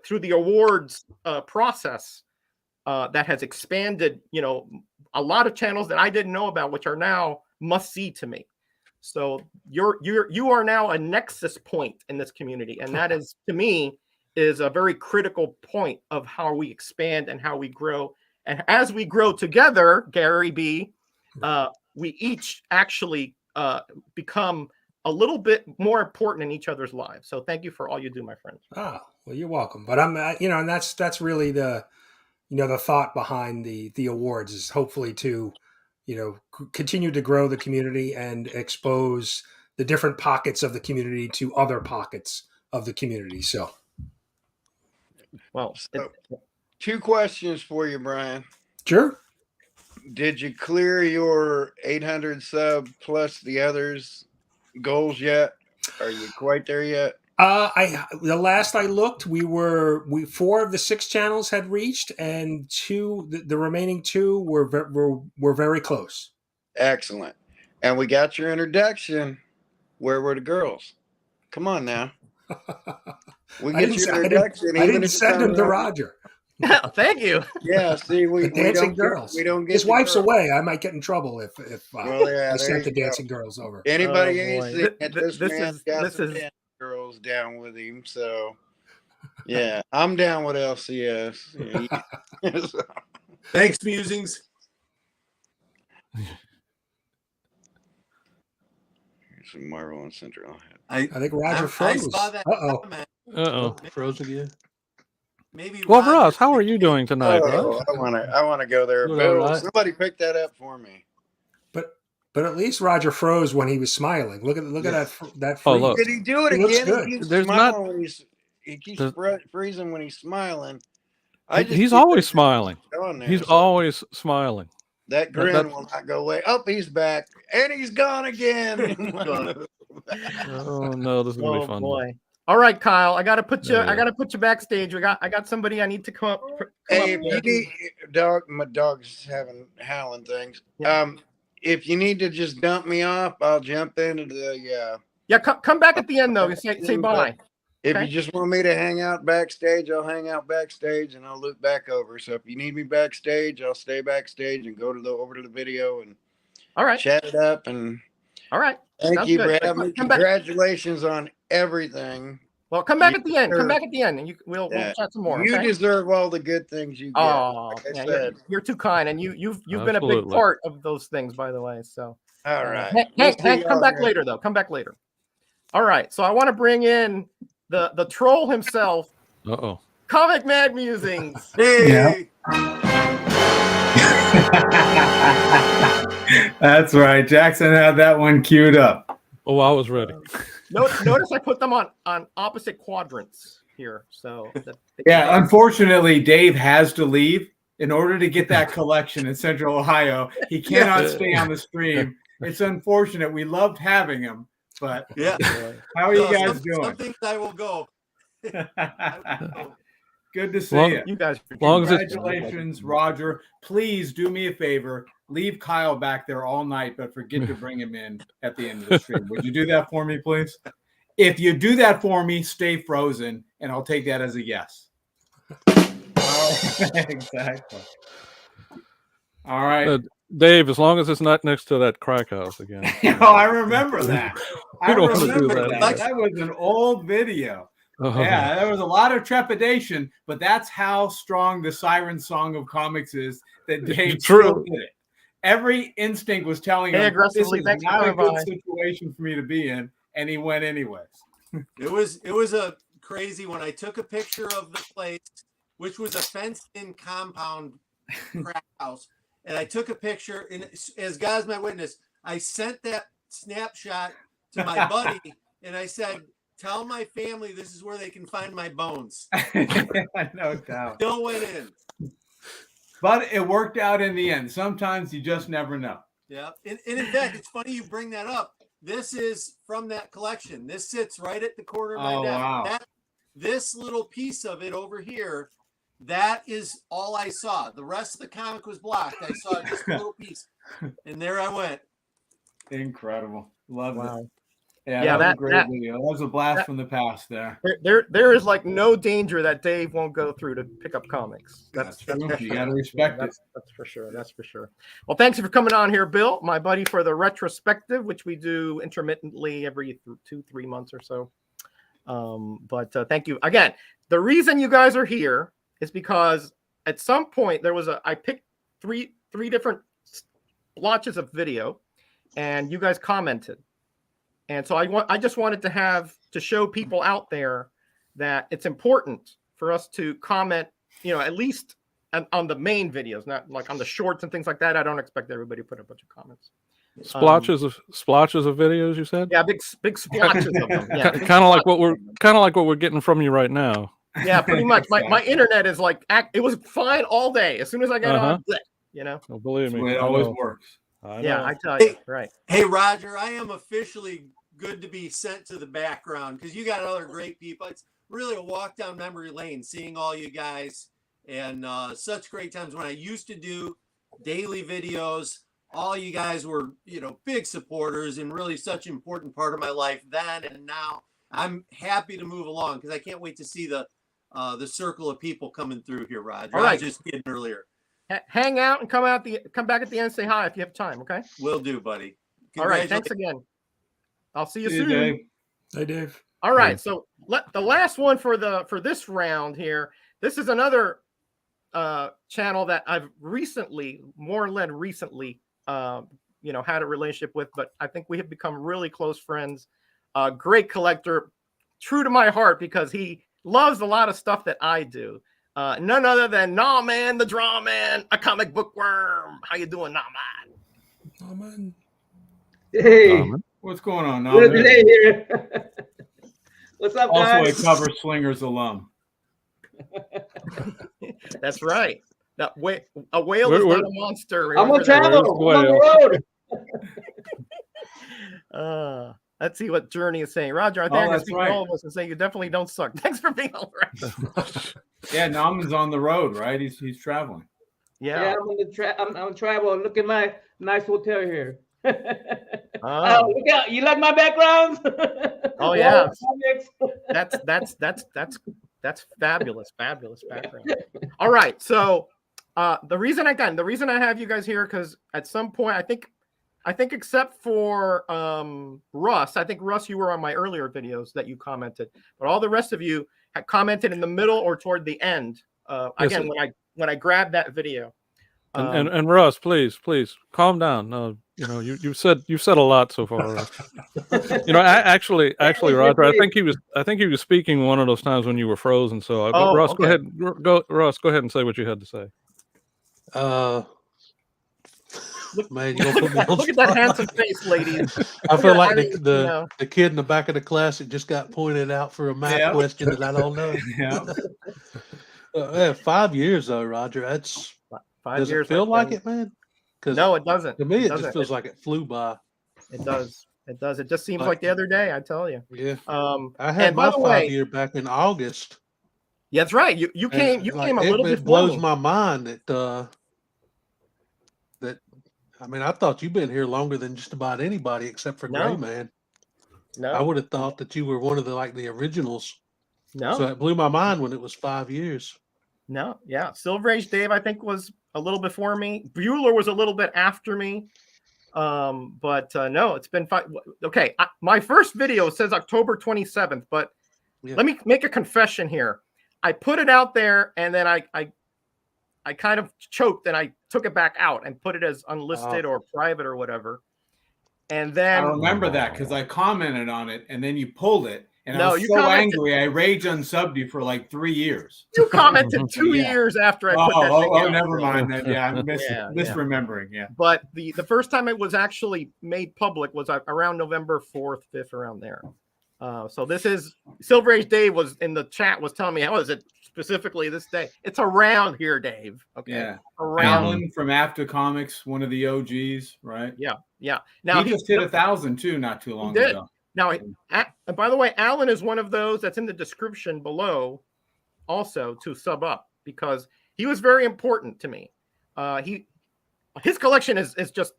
through the awards process that has expanded, a lot of channels that I didn't know about, which are now must see to me. So you are now a nexus point in this community, and that is, to me, is a very critical point of how we expand and how we grow. And as we grow together, Gary B, we each actually become a little bit more important in each other's lives. So thank you for all you do, my friend. Ah, well, you're welcome. But I'm, and that's really the thought behind the awards is hopefully to, continue to grow the community and expose the different pockets of the community to other pockets of the community. So, Well, So, 2 questions for you, Brian. sure. Did you clear your 800 sub plus the others goals yet? Are you quite there yet? The last I looked, we 4 of the 6 channels had reached, and the remaining 2 were very close. Excellent. And we got your introduction. Where were the girls? Come on now. We I get didn't your I introduction. didn't even if send it's them on to the- Roger. Thank you. Yeah, see, The we dancing don't girls. we don't get His the wife's girls. away. I might get in trouble if Well, yeah, I there sent the you go. dancing girls over. Anybody Oh, ain't boy. seen it, this man's got this some is dancing girls down with him. So yeah, I'm down with LCS. Yeah. So, Thanks, musings. here's some Marvel and Central. I think Roger I froze. saw that Uh-oh. comment. Uh-oh. Froze again. Maybe Well, Roger Ross, how are thinks you he- doing tonight, Ross? Oh, I wanna go there. Doing all Bill, right. somebody pick that up for me. But at least Roger froze when he was smiling. Look at that Oh, freeze. look. Did he do it He looks again? good. He keeps There's smiling not- when he keeps There's- freezing when he's smiling. He's always smiling. On there, He's so always smiling. that grin that- will not go away. Oh, he's back and he's gone again. Oh no, this is gonna oh be fun. boy. All right, Kyle. I gotta put you. Yeah. I gotta put you backstage. I got somebody I need to come up. Hey, if you need my dog's having howling things. Yeah. If you need to just dump me off, I'll jump into the Yeah, come back at the end though and say bye. If Okay. you just want me to hang out backstage, I'll hang out backstage and I'll loop back over. So if you need me backstage, I'll stay backstage and go over to the video and All right. chat it up. And All right. thank Sounds you good. for having me. Come back. Congratulations on everything. Well, come back You at the end. Come deserve- back at the end, and we'll Yeah. chat some more. You Okay? deserve all the good things you get. Oh, Like I yeah, said. you're too kind, and you've been a big Absolutely. part of those things, by the way. So, All right. Hank, We'll Hank, see Hank, come y'all back here. later, though. Come back later. All right. So I want to bring in the troll himself, Uh-oh. Comic Mad Musings. Hey, That's right. Jackson had that one queued up. Oh, I was ready. Notice I put them on opposite quadrants here. So Yeah, unfortunately, Dave has to leave in order to get that collection in Central Ohio. He cannot stay on the stream. It's unfortunate. We loved having him, but yeah. how are you No, guys some doing? things I will go. Good to see Well, you. you guys. long as it's- Congratulations, Roger. Please do me a favor. Leave Kyle back there all night, but forget to bring him in at the end of the stream. Would you do that for me, please? If you do that for me, stay frozen, and I'll take that as a yes. Exactly. All right. Dave, as long as it's not next to that crack house again. Oh, I remember that. I don't wanna do remember that. that. That was an old video. Oh, Yeah, there was a lot of trepidation, but that's how strong the siren song of comics is that Dave True. still did it. Every instinct was telling Hey, him this aggressively, is thanks for not a coming good by. situation for me to be in, and he went anyways. It was a crazy when I took a picture of the place, which was a fenced-in compound crack house, and I took a picture. And as God's my witness, I sent that snapshot to my buddy, and I said, "Tell my family this is where they can find my bones." No doubt. Still went in. But it worked out in the end. Sometimes you just never know. Yeah, and in fact, it's funny you bring that up. This is from that collection. This sits right at the corner of my Oh, desk. wow. This little piece of it over here, that is all I saw. The rest of the comic was blocked. I saw just a little piece, and there I went. Incredible. Love it. Wow. Yeah, Yeah, that was a that- great video. That was a blast from the past there. There is like no danger that Dave won't go through to pick up comics. That's for true. You sure. gotta respect it. That's for sure. That's for sure. Well, thanks for coming on here, Bill, my buddy, for the retrospective, which we do intermittently every 2-3 months or so. But thank you again. The reason you guys are here is because at some point there was I picked three different blotches of video, and you guys commented. And so I just wanted to show people out there that it's important for us to comment, at least on the main videos, not like on the shorts and things like that. I don't expect everybody to put a bunch of comments. Splotches of videos, you said? Yeah, big splotches of them. Yeah, big kind of like splotches. what we're getting from you right now. Yeah, pretty much. My internet is like it was fine all day. As soon as I got on, Oh, believe me, It I always know. works. I Yeah, know. I tell you, right. Hey, Roger, I am officially good to be sent to the background because you got other great people. It's really a walk down memory lane seeing all you guys, and such great times when I used to do daily videos. All you guys were, big supporters and really such an important part of my life then and now. I'm happy to move along because I can't wait to see the the circle of people coming through here, Roger. All right. I was just kidding earlier. Hang out and come back at the end and say hi if you have time. Okay. Will do, buddy. All right. Thanks again. I'll see you See soon. Dave. Hey, Dave. All right. So the last one for this round here. This is another channel that I've recently, had a relationship with, but I think we have become really close friends. Great collector, true to my heart because he loves a lot of stuff that I do. None other than Nah Man, the Draw Man, a comic book worm. How you doing, Nah Man? Oh, man. Hey, What's going on? good to be here. What's up, Also guys? a Cover Slingers alum. That's right. A whale is not a monster. I'm on Remember that? travel. I'm on the road. Let's see what Journey is saying. Roger, I think I can that's speak right. for all of us and say you definitely don't suck. Thanks for being all right. Yeah, Nauman's on the road, right? He's traveling. Yeah, I'm on the I'm travel. Look at my nice hotel here. Oh. Look out! You like my background? Oh yeah, that's fabulous background. All right, so the reason I have you guys here because at some point I think except for Russ, I think Russ, you were on my earlier videos that you commented, but all the rest of you had commented in the middle or toward the end. Again, when I grabbed that video. And Russ, please calm down. You've said a lot so far. Actually, Roger, I think he was speaking one of those times when you were frozen. So, Russ, okay. Russ, go ahead and say what you had to say. Man, you gonna put me on Look at that handsome face, ladies. I feel like the kid in the back of the class that just got pointed out for a math question that I don't know. Yeah. 5 years though, Roger. That's 5 does years. it feel like it, man? No, it doesn't. To me, it doesn't. just feels like it flew by. It does. It does. It just seems like the other day. I tell you. Yeah. I and had by my the way- 5 year back in August. Yeah, that's right. You came. You came a little bit. It blows my mind that I mean, I thought you've been here longer than just about anybody except for Gray Man. No, I would have thought that you were one of the originals. No, So it blew my mind when it was 5 years. no, yeah. Silver Age Dave, I think, was a little before me. Bueller was a little bit after me. But no, it's been 5. Okay, my first video says October 27th, but let me make a confession here. I put it out there, and then I kind of choked, and I took it back out and put it as unlisted or private or whatever. And then I remember that because I commented on it, and then you pulled it, and No, I was you so commented- angry I rage unsubbed you for like 3 years. you commented 2 years after I put that thing out. Never mind then. Yeah, I'm Yeah. misremembering. Yeah. But the first time it was actually made public was around November 4th, 5th, around there. So this is Silver Age Dave was in the chat was telling me, how is it specifically this day? It's around here, Dave. Okay. Yeah. Around. Alan from After Comics, one of the OGs, right? Yeah. Yeah. Now he just hit 1,000 too, not too long did. ago. Now, and by the way, Alan is one of those that's in the description below also to sub up because he was very important to me. His collection is just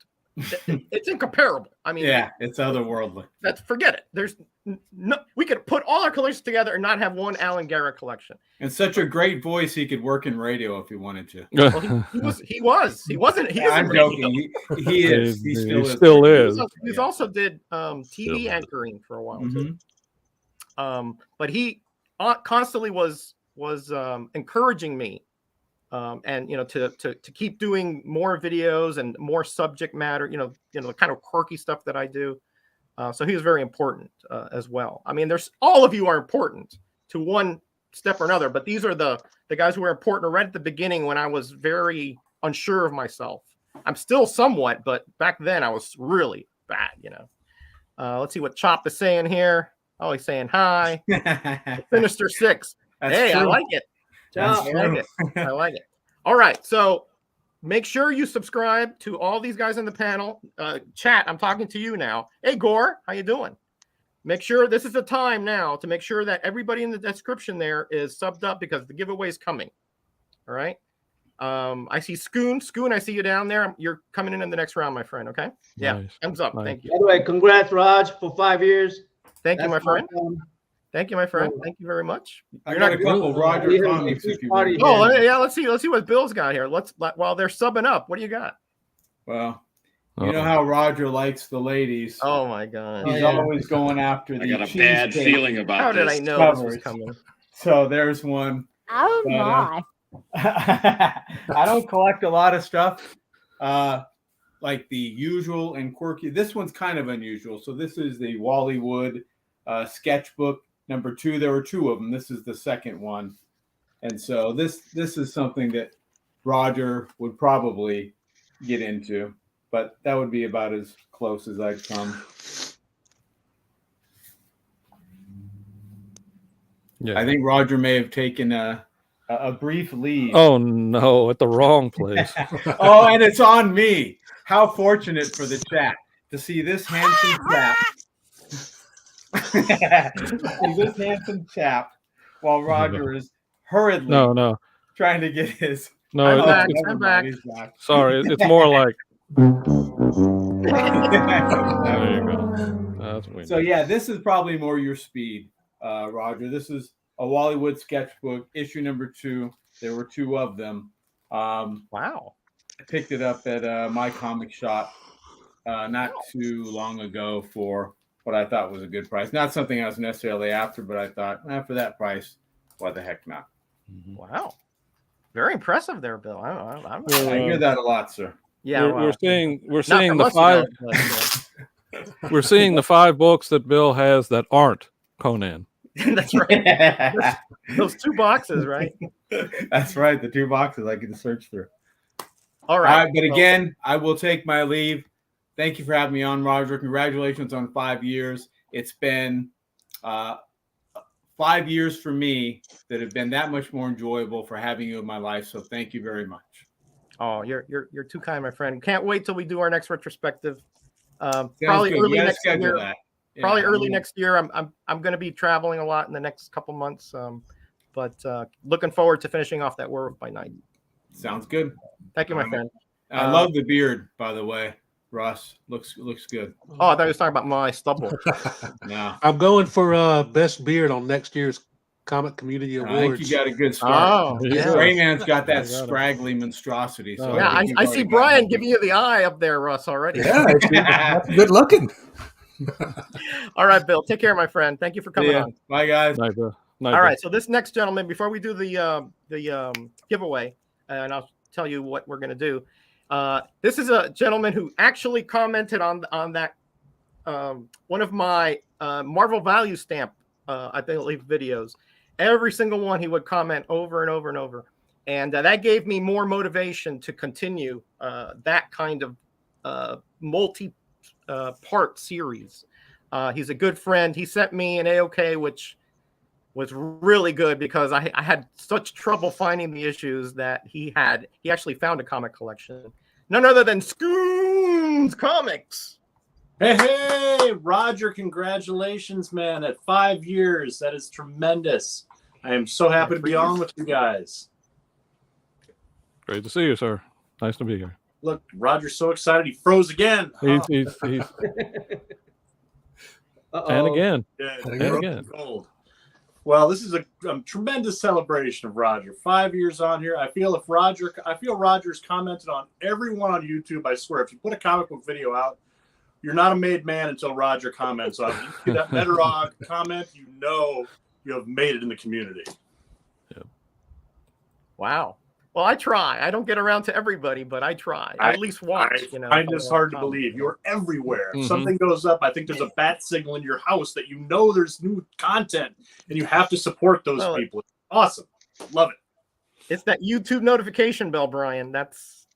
it's incomparable. I mean, Yeah, it's otherworldly. forget it. There's no, we could put all our collections together and not have one Alan Garrett collection. And such a great voice, he could work in radio if he wanted to. Well, he wasn't. He I'm isn't joking. He is. He still is. He's also did TV anchoring for a while too. But he constantly was encouraging me, and to keep doing more videos and more subject matter. The kind of quirky stuff that I do. So he was very important as well. I mean, all of you are important to one step or another, but these are the guys who were important right at the beginning when I was very unsure of myself. I'm still somewhat, but back then I was really bad, Let's see what Chop is saying here. Oh, he's saying hi. Sinister 6. Hey, true. I like it. I like it. All right. So make sure you subscribe to all these guys in the panel. Chat, I'm talking to you now. Hey, Gore, how you doing? Make sure this is the time now to make sure that everybody in the description there is subbed up because the giveaway is coming. All right. I see Scoon. Scoon, I see you down there. You're coming in the next round, my friend. Okay. Yeah. Nice. Thumbs up. Nice. Thank you. By the way, congrats, Raj, for 5 years. Thank you, my friend. Thank you, my friend. Thank you very much. I got a couple Roger Yeah, comics if you want. Oh, yeah. Let's see what Bill's got here. While they're subbing up, what do you got? Well, you know how Roger likes the ladies. Oh my God. He's always going after the I got a bad cheesecake feeling about How this. did I know this was coming? So there's one. Oh But, my. I don't collect a lot of stuff like the usual and quirky. This one's kind of unusual. So this is the Wally Wood sketchbook number 2. There were 2 of them. This is the second one. And so this is something that Roger would probably get into, but that would be about as close as I'd come. Yeah. I think Roger may have taken a brief leave. Oh no, at the wrong place. Oh, and it's on me. How fortunate for the chat to see this handsome chap. See this handsome chap while Roger is hurriedly No. trying to get his. No, I'm back. it's, I'm back. He's back. sorry, it's more like there There you go. That's weird. So yeah, this is probably more your speed, Roger. This is a Wally Wood sketchbook, issue number 2. There were 2 of them. Wow. I picked it up at my comic shop not too long ago for what I thought was a good price. Not something I was necessarily after, but I thought, for that price, why the heck not? Wow. Very impressive there, Bill. I hear that a lot, sir. Yeah, we're seeing Not the from 5 us, but, we're seeing the 5 books that Bill has that aren't Conan. That's right. Those 2 boxes, right? That's right. The 2 boxes I get to search through. All right. But again, I will take my leave. Thank you for having me on, Roger. Congratulations on 5 years. It's been 5 years for me that have been that much more enjoyable for having you in my life. So thank you very much. Oh, you're too kind, my friend. Can't wait till we do our next retrospective. Sounds Probably good. early You gotta next schedule year. that. Yeah, Probably I early mean- next year. I'm going to be traveling a lot in the next couple months. But looking forward to finishing off that Werewolf by Night. Sounds good. Thank you, my friend. I love the beard, by the way, Russ. Looks good. Oh, I thought you was talking about my stubble. No, I'm going for best beard on next year's Comic Community I Awards. think you got a good start. Oh, yeah. Rayman's got that I got it. scraggly monstrosity. So Yeah, think you've I already see got Brian it. giving you the eye up there, Russ, already. Yeah, that's good looking. All right, Bill. Take care, my friend. Thank you for coming Yeah. on. Bye, guys. Night, Bill. Night, All Bill. right, so this next gentleman, before we do the giveaway, and I'll tell you what we're going to do. This is a gentleman who actually commented on that one of my Marvel Value Stamp, I believe, videos. Every single one he would comment over and over and over, and that gave me more motivation to continue that kind of multi-part series. He's a good friend. He sent me an AOK, which was really good because I had such trouble finding the issues that he had. He actually found a comic collection. None other than Scoons Comics. Hey, Roger, congratulations, man. At 5 years, that is tremendous. I am so happy to be on with you guys. Great to see you, sir. Nice to be here. Look, Roger's so excited he froze again. He's and again. Yeah, And again. gold. Well, this is a tremendous celebration of Roger. 5 years on here. I feel Roger's commented on everyone on YouTube. I swear, if you put a comic book video out, you're not a made man until Roger comments on it. You see that Metarog comment, you know you have made it in the community. Yeah. Wow. Well, I try. I don't get around to everybody, but I try. I at least watch. I find this hard to believe. You're everywhere. If something goes up, I think there's a bat signal in your house that you know there's new content, and you have to support those people. Awesome. Love it. It's that YouTube notification bell, Brian. That's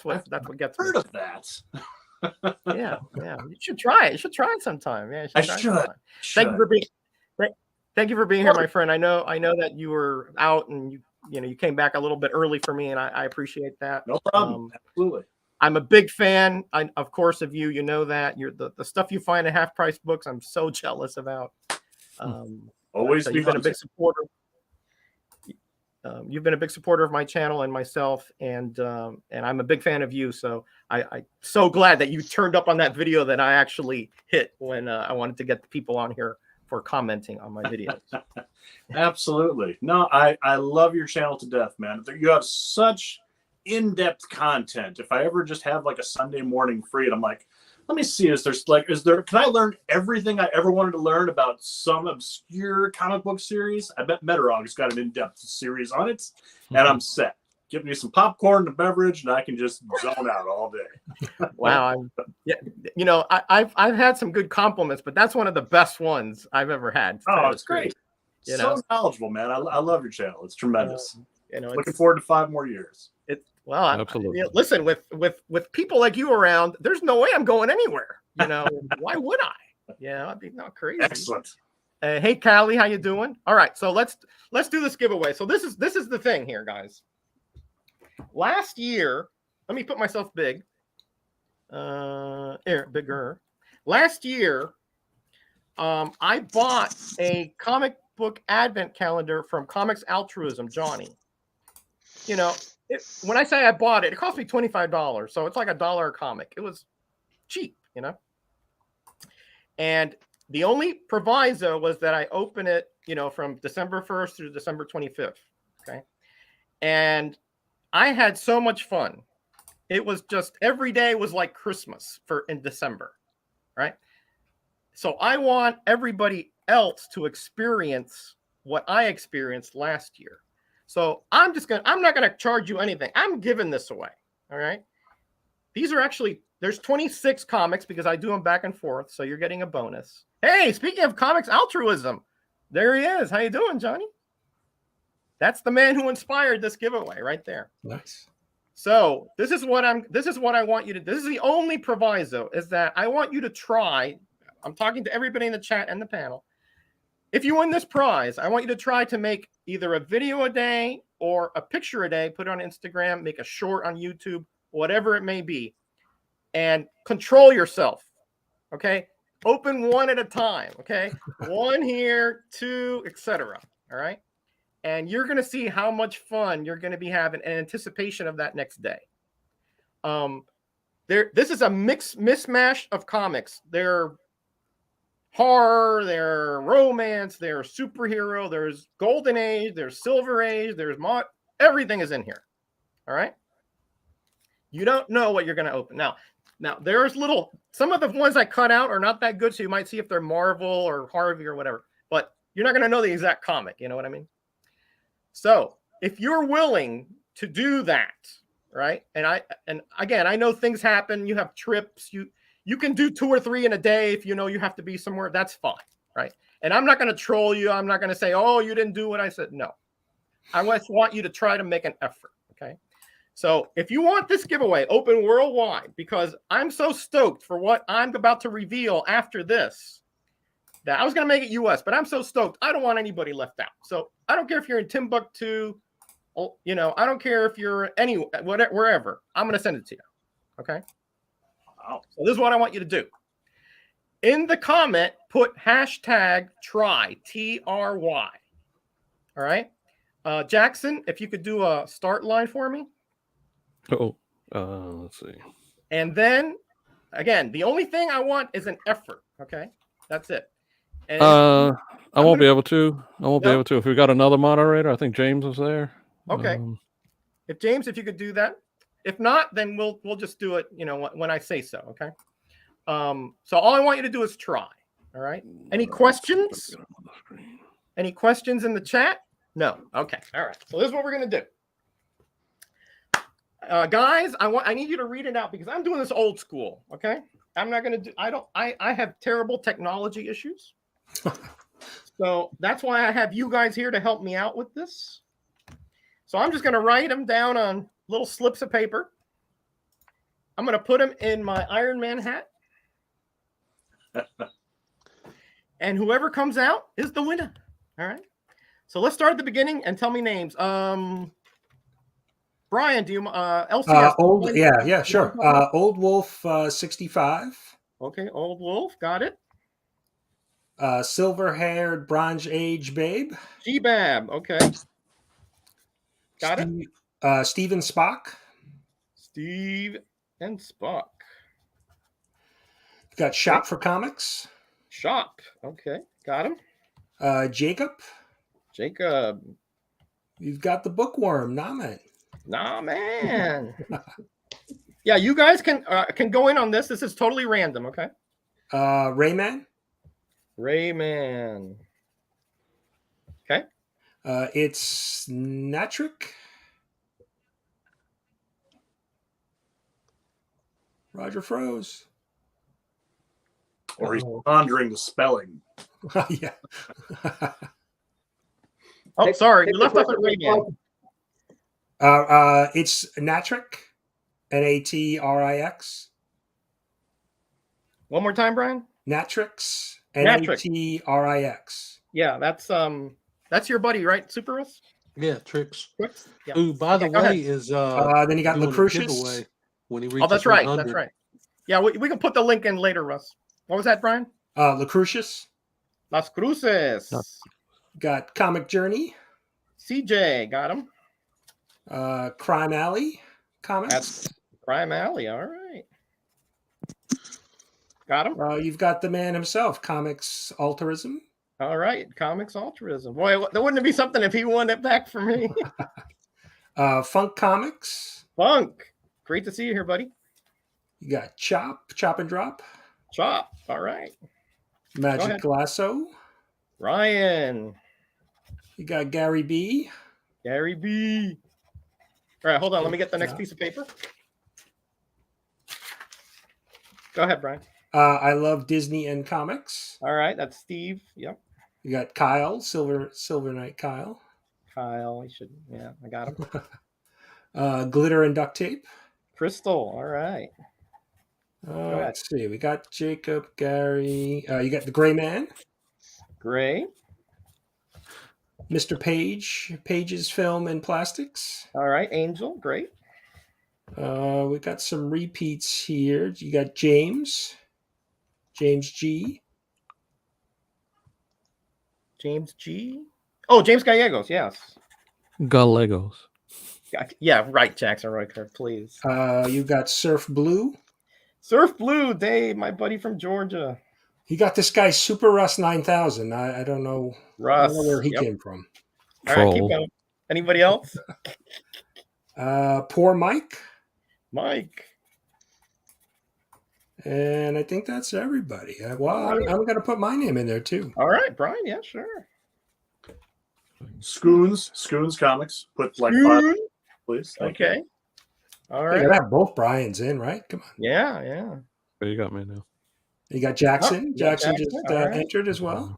what gets me. Heard of that? Yeah. You should try it. You should try it sometime. Yeah, I try it should. sometime. Thank you for being here, my friend. I know that you were out and you came back a little bit early for me, and I appreciate that. No problem. Absolutely. I'm a big fan, of course, of you. You know that you're the stuff you find in half price books. I'm so jealous about. Always so be you've been a hunting. big supporter. You've been a big supporter of my channel and myself, and I'm a big fan of you. So I'm so glad that you turned up on that video that I actually hit when I wanted to get the people on here for commenting on my videos. Absolutely. No, I love your channel to death, man. You have such in-depth content. If I ever just have like a Sunday morning free and I'm like, let me see, can I learn everything I ever wanted to learn about some obscure comic book series? I bet Metarog's got an in-depth series on it, and I'm set. Give me some popcorn and a beverage, and I can just zone out all day. Wow. I've had some good compliments, but that's one of the best ones I've ever had. Oh, it's great. So knowledgeable, man. I love your channel. It's tremendous. Looking forward to 5 more years. Absolutely. Listen, with people like you around, there's no way I'm going anywhere. Why would I? I'd be not crazy. Excellent. Hey, Callie, how you doing? All right, so let's do this giveaway. So this is the thing here, guys. Last year, let me put myself big. Bigger. Last year, I bought a comic book advent calendar from Comix Altruism, Johnny. When I say I bought it, it cost me $25, so it's like $1 a comic. It was cheap, And the only proviso was that I open it, from December 1st through December 25th. Okay, and I had so much fun. It was just every day was like Christmas in December, right? So I want everybody else to experience what I experienced last year. So I'm not going to charge you anything. I'm giving this away. All right. These are there's 26 comics because I do them back and forth. So you're getting a bonus. Hey, speaking of Comix Altruism, there he is. How you doing, Johnny? That's the man who inspired this giveaway right there. Nice. So this is what I want you to do. This is the only proviso is that I want you to try. I'm talking to everybody in the chat and the panel. If you win this prize, I want you to try to make either a video a day or a picture a day, put it on Instagram, make a short on YouTube, whatever it may be, and control yourself. Okay. Open one at a time. Okay. 1 here, 2, etc. All right. And you're going to see how much fun you're going to be having in anticipation of that next day. This is a mismatch of comics. They're horror, there's romance, there's superhero, there's golden age, there's silver age, there's everything is in here. All right. You don't know what you're going to open. Now there's some of the ones I cut out are not that good. So you might see if they're Marvel or Harvey or whatever, but you're not going to know the exact comic. You know what I mean? So if you're willing to do that, right. And again, I know things happen. You have trips, you can do 2 or 3 in a day. If you have to be somewhere, that's fine. Right. And I'm not going to troll you. I'm not going to say, oh, you didn't do what I said. No, I just want you to try to make an effort. Okay. So if you want this giveaway open worldwide, because I'm so stoked for what I'm about to reveal after this, that I was going to make it US, but I'm so stoked. I don't want anybody left out. So I don't care if you're in Timbuktu, I don't care if you're wherever. I'm going to send it to you. Okay. Wow. So this is what I want you to do. In the comment, put hashtag try, TRY. All right. Jackson, if you could do a start line for me. Let's see. And then again, the only thing I want is an effort. Okay. That's it. And I won't be able to. If we got another moderator, I think James was there. Okay. If you could do that. If not, then we'll just do it, when I say so. Okay. So all I want you to do is try. All right. Any questions? Any questions in the chat? No. Okay. All right. So this is what we're gonna do. Guys, I need you to read it out because I'm doing this old school. Okay. I'm not gonna do. I have terrible technology issues. So that's why I have you guys here to help me out with this. So I'm just going to write them down on little slips of paper. I'm going to put them in my Iron Man hat. And whoever comes out is the winner. All right. So let's start at the beginning and tell me names. Brian, do you LCS? Sure. Old Wolf 65. Okay, Old Wolf, got it. Silver-haired Bronze Age Babe. G-Bab, okay. Got it. Steve and Spock. Steve and Spock. Got Shop for Comics. Shop. Okay, got him. Jacob. Jacob. You've got the bookworm. Nah, man. Nah, man. Yeah, you guys can go in on this. This is totally random. Okay. Rayman. Rayman. Okay. It's Natrick. Roger froze. Or he's pondering the spelling. Yeah. Oh, sorry. You left off at Rayman. It's Natrick. Natrix. One more time, Brian. Natrix. Natrix. Natrix. Yeah, that's your buddy, right? Superus? Yeah, Tricks. Tricks? Yeah. Who, by the go ahead. way, is then you got doing a Lucretius. giveaway when he reaches Oh, that's right. 100. That's right. Yeah, we can put the link in later, Russ. What was that, Brian? Lucretius. Las Cruces. Got Comic Journey. CJ, got him. Crime Alley Comics. That's Crime Alley. All right. Got him. You've got the man himself, Comics Altruism. All right. Comics Altruism. Boy, that wouldn't it be something if he won it back for me? Funk Comics. Funk. Great to see you here, buddy. You got Chop and Drop. Chop. All right. Magic Lasso. Ryan. You got Gary B. Gary B. All right, hold on. Let me get the next piece of paper. Go ahead, Brian. I love Disney and comics. All right, that's Steve. Yep. You got Kyle, Silver Knight Kyle. Kyle, he should. Yeah, I got him. Glitter and Duct Tape. Crystal. All right. Let's see. We got Jacob, Gary. You got the Gray Man. Gray. Mr. Page's Film and Plastics. All right, Angel. Great. We got some repeats here. You got James G. James G. Oh, James Gallegos. Yes. Gallegos. Yeah, right, Jackson Royker, please. You got Surf Blue. Surf Blue, Dave, my buddy from Georgia. You got this guy Super Russ 9000. I don't know. Russ. I don't know where he came from. All right, keep going. Anybody else? Poor Mike. Mike. And I think that's everybody. Well, I'm going to put my name in there too. All right, Brian. Yeah, sure. Scoons Comics. Put like 5, please. Thank Okay. you. All You right. gotta have both Brian's in, right? Come on. Yeah, yeah. There you got me now. You got Jackson. Oh, Jackson just right. entered as well.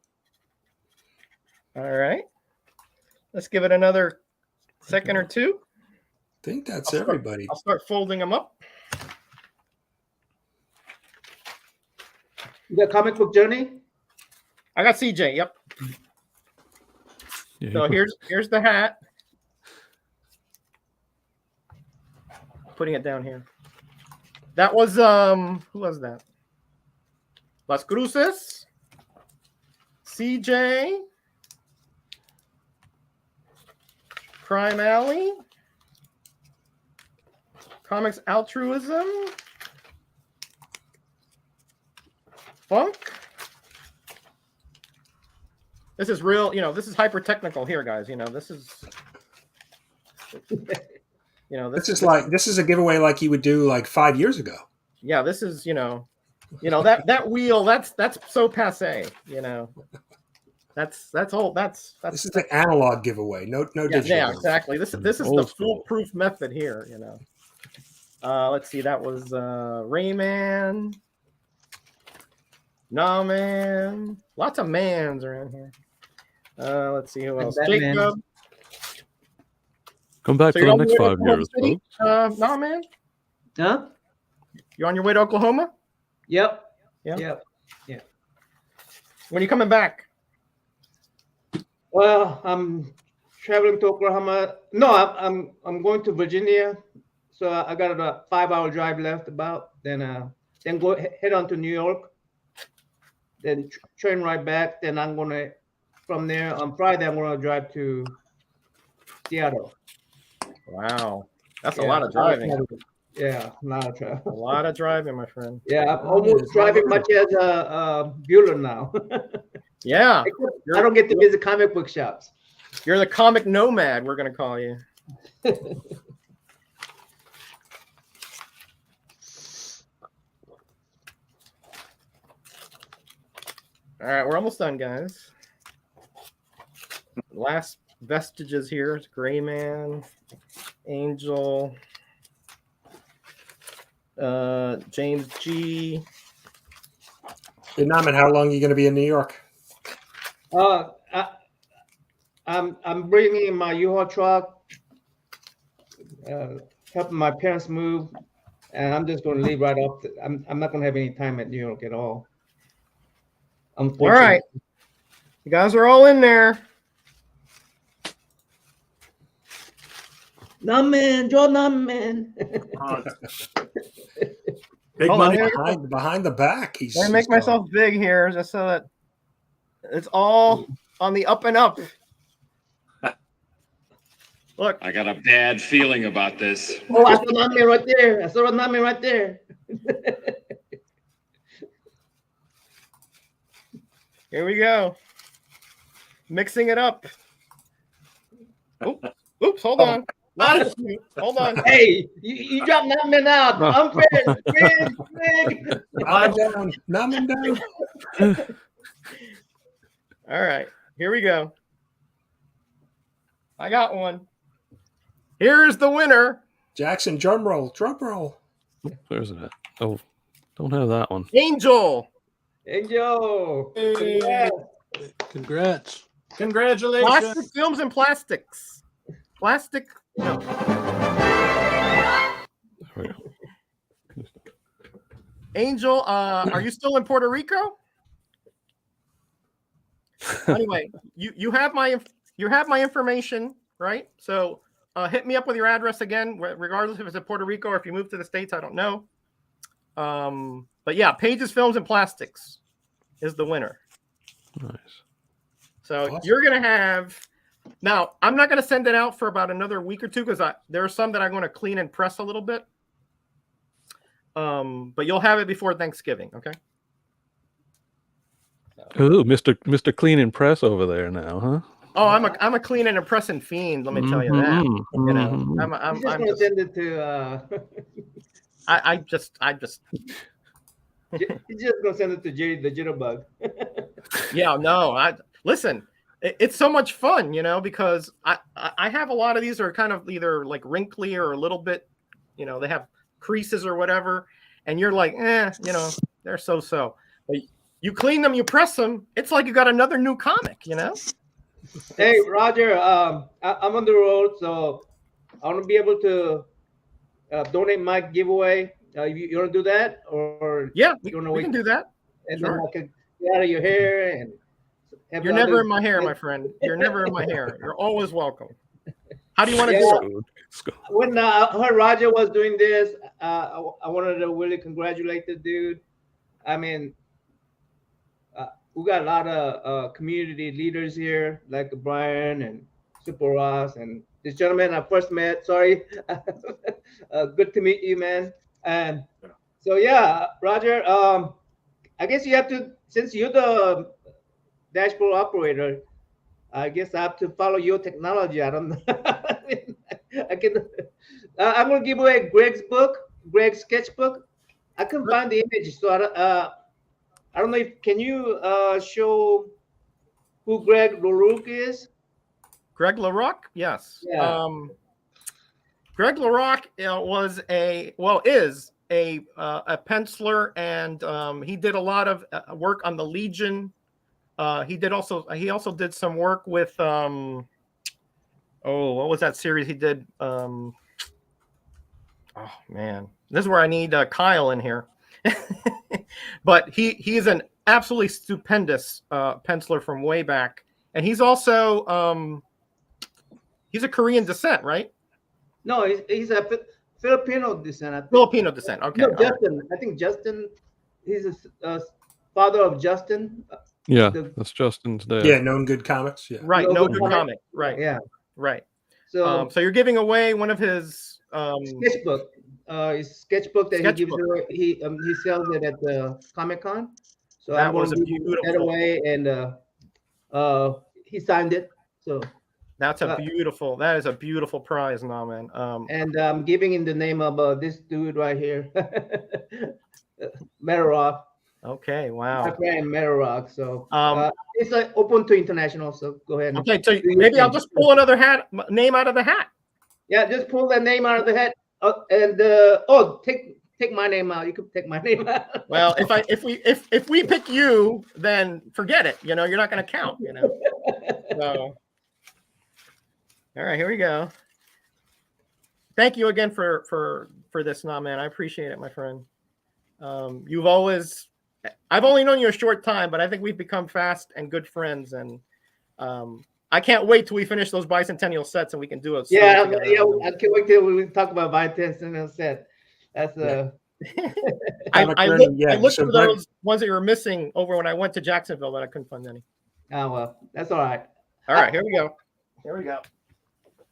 All right. Let's give it another second or two. I think that's everybody. I'll start folding them up. You got Comic Book Journey? I got CJ. Yep. Yeah, So here's the hat. Putting it down here. That was who was that? Las Cruces. CJ. Crime Alley. Comics Altruism. Funk. This is real, this is hyper technical here, guys. This is this is a giveaway like you would do like 5 years ago. Yeah, this is, that wheel, that's so passé, That's old. That's This is an analog giveaway. No digital. Yeah, exactly. This is the Old school. foolproof method here, Let's see, that was Rayman. Nah, man. Lots of mans around here. Let's see who else. Batman. Jacob. Come back So for you're the on next your way 5 to Oklahoma years, City? folks. Nah, man. Huh? You on your way to Oklahoma? Yep. Yeah. Yep. When are you coming back? Well, I'm traveling to Oklahoma. No, I'm going to Virginia. So I got a 5-hour drive left about. Then go head on to New York. Then train right back. Then I'm gonna from there on Friday. I'm gonna drive to Seattle. Wow, that's a lot of driving. Yeah, a lot of A travel. lot of driving, my friend. Yeah, I'm almost driving much as Bueller now. Yeah. I don't get to visit comic book shops. You're the comic nomad, we're going to call you. All right, we're almost done, guys. Last vestiges here. It's Gray Man, Angel, James G. Hey, Naman, how long are you going to be in New York? I'm bringing my U-Haul truck, helping my parents move, and I'm just going to leave right off. I'm not going to have any time at New York at all. All right, you guys are all in there. Naman, Joe Naman. Big money behind the back. I make myself big here just so that it's all on the up and up. Look, I got a bad feeling about this. Oh, I saw Naman right there. I saw Naman right there. Here we go. Mixing it up. Oops, hold on. Hold on. Hey, you dropped Naman out. Unfair. Big. Naman down. All right, here we go. I got one. Here's the winner. Jackson, drum roll. Where's it? Oh, don't have that one. Angel. Angel. Congrats. Congratulations. Plastic Films and Plastics. Plastic. No. There we go. Angel, are you still in Puerto Rico? Anyway, you have my information, right? So hit me up with your address again, regardless if it's in Puerto Rico or if you move to the States. I don't know. But yeah, Pages Films and Plastics is the winner. Nice. So Awesome. you're gonna have. Now I'm not gonna send it out for about another week or two because there are some that I'm going to clean and press a little bit. But you'll have it before Thanksgiving, okay? Ooh, Mr. Clean and Press over there now, huh? Oh, I'm a clean and impressing fiend. Let me tell you that. You know, I'm just gonna send it to. I just. He's just gonna send it to Jerry the Jitterbug. Yeah, no. Listen. It's so much fun, you know, because I have a lot of these are kind of either like wrinkly or a little bit, you know, they have creases or whatever, and you're like, you know, they're so. But you clean them, you press them. It's like you got another new comic, you know. Hey, Roger, I'm on the road, so I want to be able to donate my giveaway. You want to do that, or yeah, we can do that. And sure. then I can get out of your hair and. You're never in my hair, my friend. You're never in my hair. You're always welcome. How do you want to do it? When I heard Roger was doing this, I wanted to really congratulate the dude. I mean, we got a lot of community leaders here, like Brian and Super Ross and this gentleman I first met. Sorry. Good to meet you, man. And so, yeah, Roger, I guess you have to, since you're the dashboard operator, I guess I have to follow your technology. I don't know. I'm gonna give away Greg's sketchbook. I couldn't find the image, so I don't know if can you show who Greg LaRoque is? Greg LaRoque, yes. Yeah. Greg LaRoque is a penciler, and he did a lot of work on the Legion. He also did some work with what was that series he did? Oh man, this is where I need Kyle in here. But he's an absolutely stupendous penciler from way back, and he's also he's a Korean descent, right? No, he's a Filipino descent. Filipino descent. Okay. No, Justin. Right. I think Justin. He's a father of Justin. Yeah, that's Justin's dad. Yeah, Known Good Comics. Yeah. Right, No Good Comic. Right. Yeah. Right. So so you're giving away one of his sketchbook. his sketchbook that he gives Sketchbook. away. He sells it at the Comic-Con. So That I'm going was a to give that beautiful. away, and he signed it. So That's a beautiful. That is a beautiful prize, now, man. and I'm giving in the name of this dude right here, Metarock. Okay, My wow. friend Metarock. So it's like open to international. So go ahead. And Okay, so do your maybe I'll thing. just pull another name out of the hat. Yeah, just pull that name out of the hat. Take my name out. You can take my name out. Well, if we pick you, then forget it. You know, you're not going to count. You know. So, all right, here we go. Thank you again for this, now, man. I appreciate it, my friend. I've only known you a short time, but I think we've become fast and good friends, and I can't wait till we finish those bicentennial sets and we can do it. Yeah, I can't wait till we talk about bicentennial set. That's I looked for those ones that you were missing over when I went to Jacksonville, but I couldn't find any. Oh well, that's all right. All right, here we go.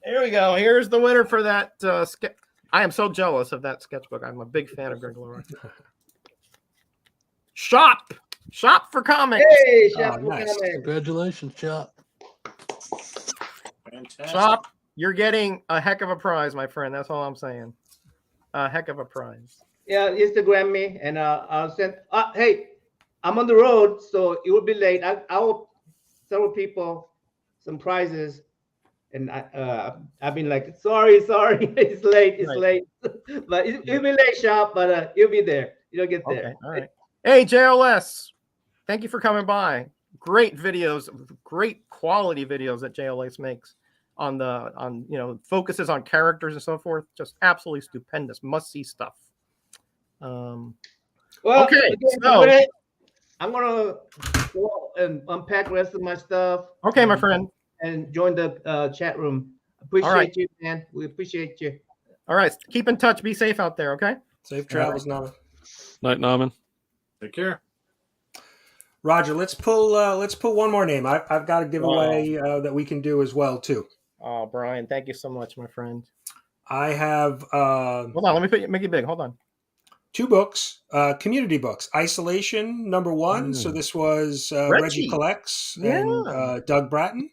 Here's the winner for that. I am so jealous of that sketchbook. I'm a big fan of Greg Leroy. Shop for Comix. Hey, Shop for nice. Comix. Congratulations, Shop. Fantastic. Shop, you're getting a heck of a prize, my friend. That's all I'm saying. A heck of a prize. Yeah, Instagram me and I'll send. Hey, I'm on the road, so it will be late. I will several people some prizes, and I've been like, sorry, it's late, but it'll be late, Shop, but you'll be there. You'll get there. Okay, all right. Hey, JLS, thank you for coming by. Great videos, great quality videos that JLS makes on focuses on characters and so forth. Just absolutely stupendous, must see stuff. Well, okay, again, so I'm gonna go and unpack the rest of my stuff. Okay, my friend, and join the chat room. Appreciate you, man. We appreciate you. All right, keep in touch. Be safe out there. Okay. Safe travels, Norman. Night, Norman. Take care. Roger, let's pull one more name. I've got a giveaway that we can do as well too. Oh, Brian, thank you so much, my friend. I have hold on, let me make it big. Hold on. 2 books, community books. Isolation #1. So this was Reggie Collects and Doug Bratton.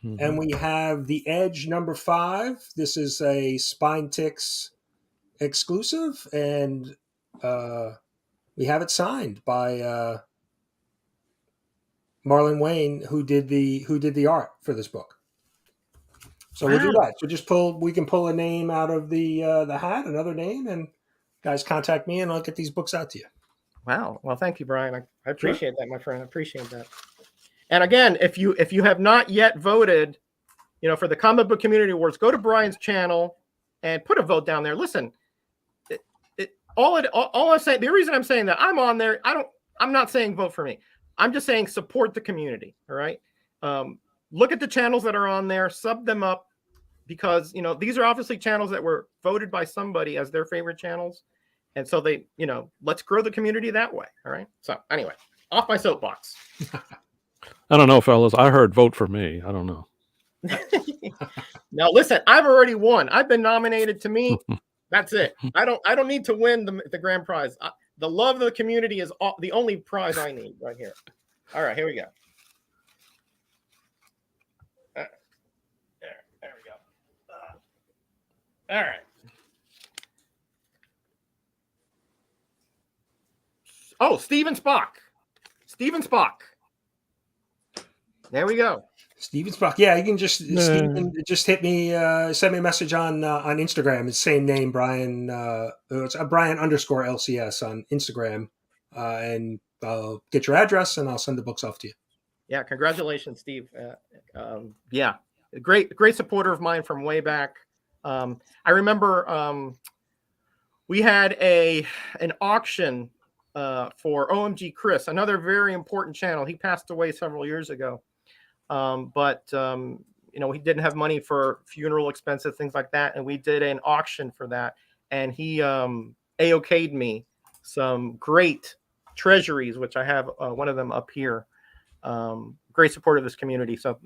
And we have The Edge #5. This is a Spine Ticks exclusive, and we have it signed by Marlon Wayne, who did the art for this book. So we'll do that. So we can pull a name out of the hat, another name, and guys contact me and I'll get these books out to you. Wow. Well, thank you, Brian. I appreciate that, my friend. I appreciate that. And again, if you have not yet voted, for the Comic Book Community Awards, go to Brian's channel and put a vote down there. Listen, all I'm saying, the reason I'm saying that I'm on there, I'm not saying vote for me. I'm just saying support the community. All right. Look at the channels that are on there, sub them up, because these are obviously channels that were voted by somebody as their favorite channels. And so they, let's grow the community that way. All right. So anyway, off my soapbox. I don't know, fellas. I heard vote for me. I don't know. Now listen, I've already won. I've been nominated. To me, that's it. I don't need to win the grand prize. The love of the community is the only prize I need right here. All right, here we go. There we go. All right. Oh, Steven Spock. There we go. Steven Spock. Yeah, you can just hit me, send me a message on Instagram. It's same name, Brian. It's Brian _LCS on Instagram, and I'll get your address and I'll send the books off to you. Yeah, congratulations, Steve. Yeah, great supporter of mine from way back. I remember we had an auction for OMG Chris, another very important channel. He passed away several years ago. But he didn't have money for funeral expenses, things like that. And we did an auction for that. And he AOK'd me some great treasuries, which I have one of them up here. Great support of this community. So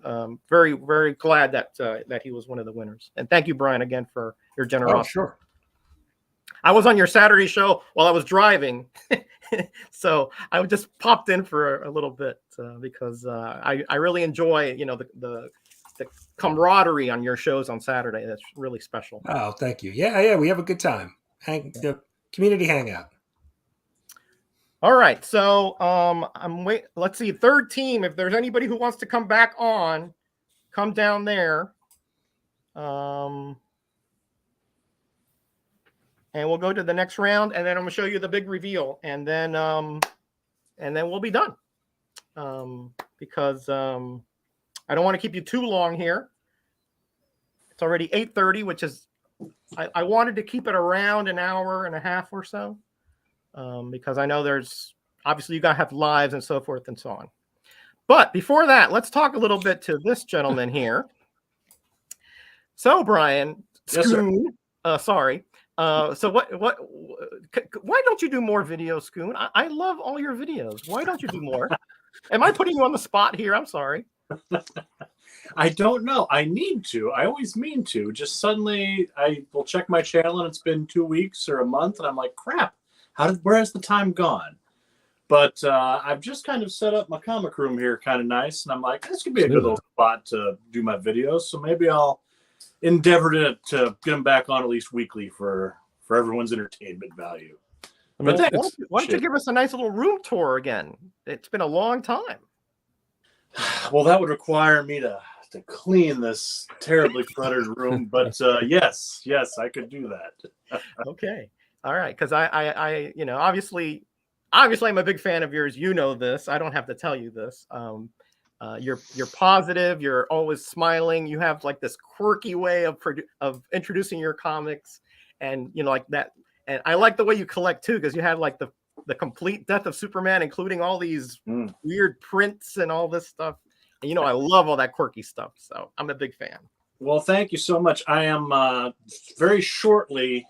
very, very glad that he was one of the winners. And thank you, Brian, again for your generosity. Oh, sure. I was on your Saturday show while I was driving, so I just popped in for a little bit because I really enjoy, you know, the camaraderie on your shows on Saturday. That's really special. Oh, thank you. Yeah, we have a good time. The community hangout. All right, so let's see, third team. If there's anybody who wants to come back on, come down there. And we'll go to the next round, and then I'm gonna show you the big reveal, and then we'll be done. Because I don't want to keep you too long here. It's already 8:30, which is I wanted to keep it around an hour and a half or so, because I know there's obviously you gotta have lives and so forth and so on. But before that, let's talk a little bit to this gentleman here. So Brian, yes, Scoon, sorry. So why don't you do more videos, Scoon? I love all your videos. Why don't you do more? Am I putting you on the spot here? I'm sorry. I don't know. I need to. I always mean to. Just suddenly I will check my channel and it's been 2 weeks or a month and I'm like, crap, where has the time gone? But I've just kind of set up my comic room here kind of nice. And I'm like, this could be a good little spot to do my videos. So maybe I'll endeavor to get them back on at least weekly for everyone's entertainment value. I mean, why don't you give us a nice little room tour again? It's been a long time. Well, that would require me to clean this terribly cluttered room, but yes, I could do that. Okay, all right, because I you know, obviously I'm a big fan of yours. You know this. I don't have to tell you this. You're positive. You're always smiling. You have like this quirky way of introducing your comics, and you know, like that. And I like the way you collect too, because you have like the complete Death of Superman, including all these weird prints and all this stuff. And you know, I love all that quirky stuff. So I'm a big fan. Well, thank you so much. I am very shortly.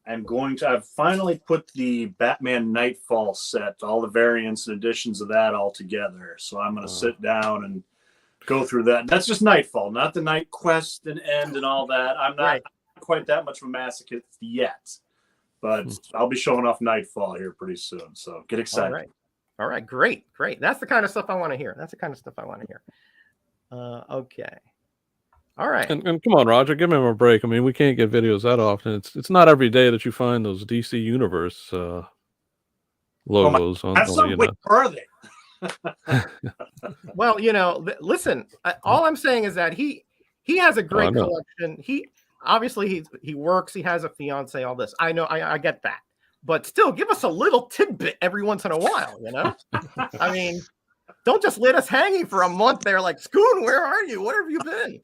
I've finally put the Batman Nightfall set, all the variants and editions of that all together. So I'm going to sit down and go through that. And that's just Nightfall, not the Night Quest and End and all that. I'm not quite that much of a masochist yet, but I'll be showing off Nightfall here pretty soon. So get excited. All right. Great. That's the kind of stuff I want to hear. Okay. All right. And come on, Roger, give him a break. I mean, we can't get videos that often. It's not every day that you find those DC Universe logos on. You know. Are they? Well, you know, listen. All I'm saying is that he has a great collection. He obviously he works. He has a fiance. All this. I know. I get that. But still, give us a little tidbit every once in a while. You know. I mean, don't just let us hanging for a month there. Like, Scoon, where are you? Where have you been?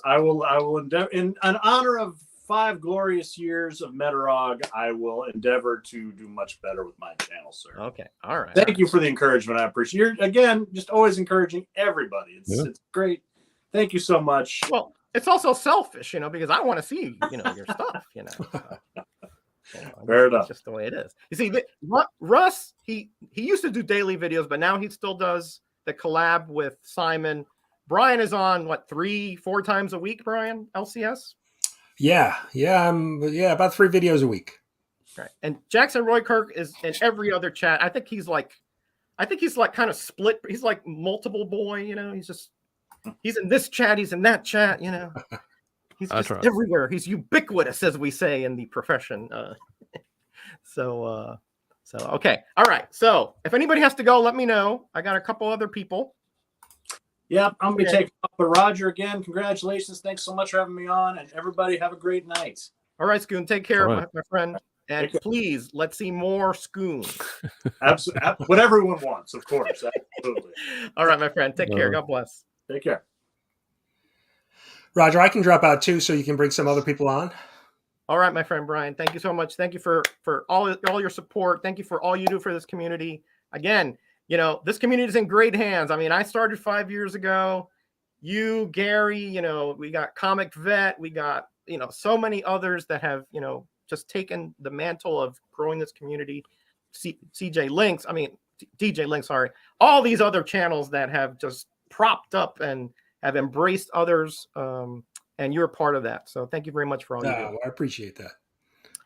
I will endeavor, in honor of 5 glorious years of Metarog, I will endeavor to do much better with my channel, sir. Okay, all right. Thank you for the encouragement. I appreciate it. You're, again, just always encouraging everybody. It's great. Thank you so much. Well, it's also selfish, you know, because I want to see, you know, your stuff, you know. Fair enough. That's just the way it is. You see, Russ, he used to do daily videos, but now he still does the collab with Simon. Brian is on what 3-4 times a week, Brian, LCS? Yeah, about 3 videos a week. Right. And Jackson Roykirk is in every other chat. I think he's like kind of split. He's like multiple boy, you know, he's in this chat, he's in that chat, you know. He's just everywhere. He's ubiquitous, as we say in the profession. So okay. All right. So if anybody has to go, let me know. I got a couple other people. Yep, I'm going to take up. But Roger, again, congratulations. Thanks so much for having me on. And everybody have a great night. All right, Scoon. Take care, my friend. And please, let's see more Scoon. Absolutely. What everyone wants, of course. Absolutely. All right, my friend. Take care. God bless. Take care. Roger, I can drop out too, so you can bring some other people on. All right, my friend Brian. Thank you so much. Thank you for all your support. Thank you for all you do for this community. Again, you know, this community is in great hands. I mean, I started 5 years ago. You, Gary, you know, we got Comic Vet. We got, you know, so many others that have, you know, just taken the mantle of growing this community. DJ Links, sorry. All these other channels that have just propped up and have embraced others. And you're a part of that. So thank you very much for all you do. I appreciate that.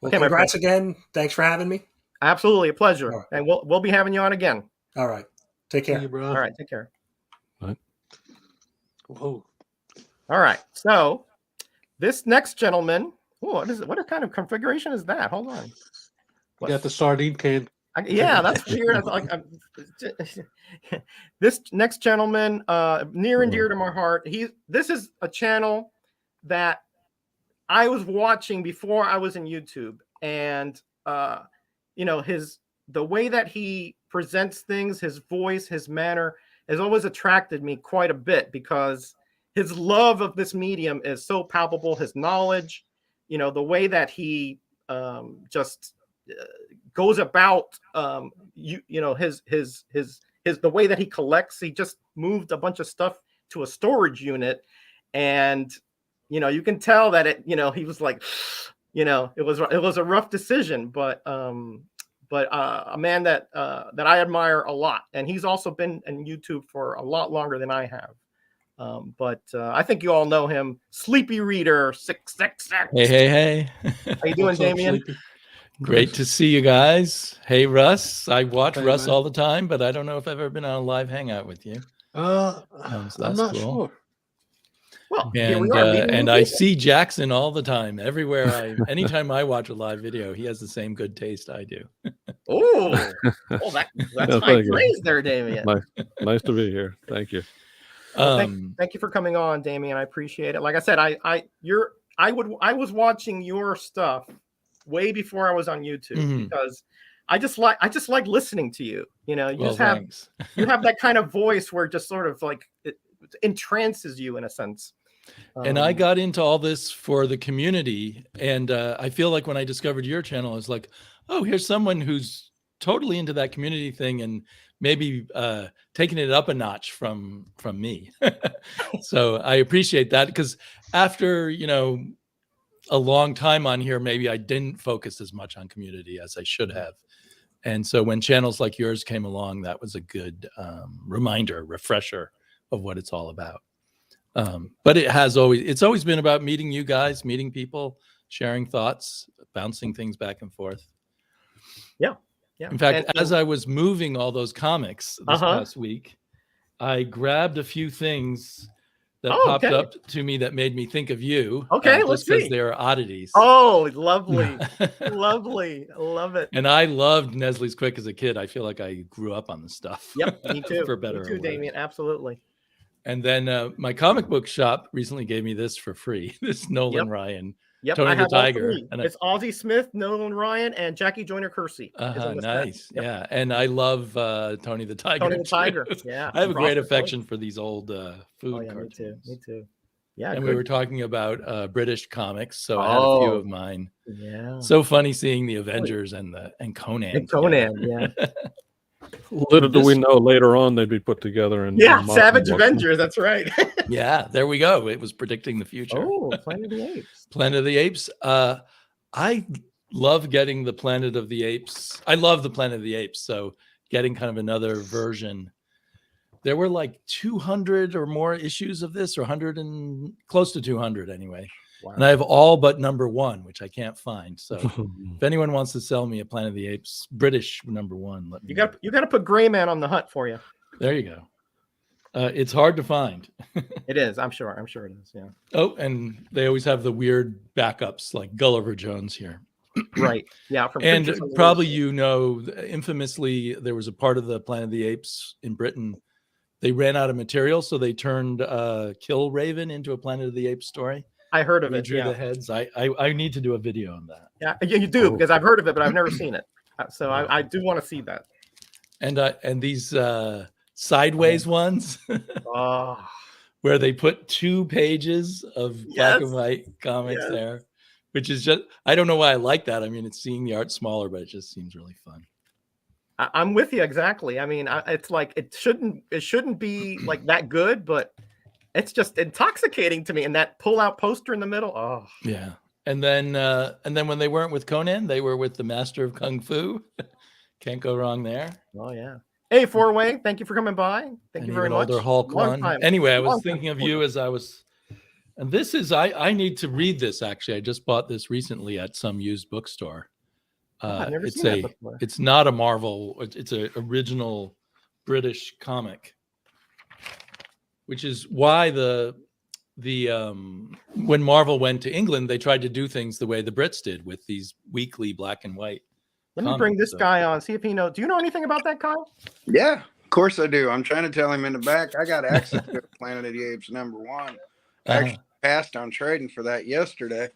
Well, Okay, my friend. congrats again. Thanks for having me. Absolutely a pleasure, All right. and we'll be having you on again. All right. Take See care. you, bro. All right, take care. Whoa. All right, so this next gentleman, what is it? What kind of configuration is that? Hold on. You got the sardine can. Yeah, that's weird. This next gentleman, near and dear to my heart. This is a channel that I was watching before I was in YouTube, and the way that he presents things, his voice, his manner has always attracted me quite a bit because his love of this medium is so palpable. His knowledge, the way that he just goes about, the way that he collects. He just moved a bunch of stuff to a storage unit, and you can tell that he was like, it was a rough decision, but a man that I admire a lot, and he's also been in YouTube for a lot longer than I have. But I think you all know him, Sleepy Reader 666. Hey. How you doing, Damien? Great to see you guys. Hey, Russ. I watch Hey, Russ man. all the time, but I don't know if I've ever been on a live hangout with you. I'm that's not cool. sure. Well, here we And are. and I see Jackson all the time. Anytime I watch a live video, he has the same good taste I do. Oh, that's Yeah, fine thank you. praise there, Damien. Nice to be here. Thank you. Well, thank you for coming on, Damien. I appreciate it. Like I said, I was watching your stuff way before I was on YouTube because I just like listening to you. You just have you have that kind of voice where it just sort of like it entrances you in a sense. And I got into all this for the community, and I feel like when I discovered your channel, I was like, oh, here's someone who's totally into that community thing and maybe taking it up a notch from me. So I appreciate that, because after a long time on here, maybe I didn't focus as much on community as I should have. And so when channels like yours came along, that was a good refresher of what it's all about. But it's always been about meeting you guys, meeting people, sharing thoughts, bouncing things back and forth. Yeah. In fact, as I was moving all those comics this past week, I grabbed a few things that popped up to me that made me think of you. Okay, let's see. Because they're oddities. Oh, lovely. Lovely. I love it. And I loved Nesley's Quick as a kid. I feel like I grew up on the stuff. Yep, me too. For better me too, or worse. Damien. Absolutely. And then my comic book shop recently gave me this for free. This Nolan Ryan. Yep, Tony I the have all Tiger. three. And It's Ozzie Smith, Nolan Ryan, and Jackie Joyner Kersey. Nice. Yeah. And I love Tony the Tiger. Tony the Tiger. too. Yeah. I have a great Prosper affection for these old food cartoons. Me too. Yeah. And we were talking about British comics, so I had a few of mine. Yeah. So funny seeing the Avengers and Conan. And Conan, yeah. Little do we know later on they'd be put together in Savage Avengers. That's right. Yeah, there we go. It was predicting the future. Oh, Planet of the Apes. Planet of the Apes. I love getting the Planet of the Apes. I love the Planet of the Apes. So getting kind of another version. There were like 200 or more issues of this, or 100 and close to 200 anyway. Wow. And I have all but #1, which I can't find. So if anyone wants to sell me a Planet of the Apes British #1, let me know. You got to put Gray Man on the hunt for you. There you go. It's hard to find. It is. I'm sure it is. Yeah. Oh, and they always have the weird backups like Gulliver Jones here. Right. Yeah. And probably infamously, there was a part of the Planet of the Apes in Britain. They ran out of material, so they turned Kill Raven into a Planet of the Apes story. I heard of it. Drew the heads. I need to do a video on that. Yeah, you do, because I've heard of it, but I've never seen it. So I do want to see that. And these sideways ones, where they put 2 pages of black and white comics there, which is just, I don't know why I like that. I mean, it's seeing the art smaller, but it just seems really fun. I'm with you exactly. I mean, it's like it shouldn't be like that good, but it's just intoxicating to me. And that pull-out poster in the middle. Oh, yeah. And then when they weren't with Conan, they were with the Master of Kung Fu. Can't go wrong there. Oh yeah. Hey, Four-Way, thank you for coming by. Thank you very much. Hulk one. Anyway, I was thinking of you as I was And this is I need to read this. Actually, I just bought this recently at some used bookstore. I've never It's seen that before. it's not a Marvel. It's an original British comic, which is why when Marvel went to England, they tried to do things the way the Brits did with these weekly black and white. Let me bring this guy on, see if he knows. Do you know anything about that, Kyle? Yeah, of course I do. I'm trying to tell him in the back. I got access to Planet of the Apes #1. I actually passed on trading for that yesterday.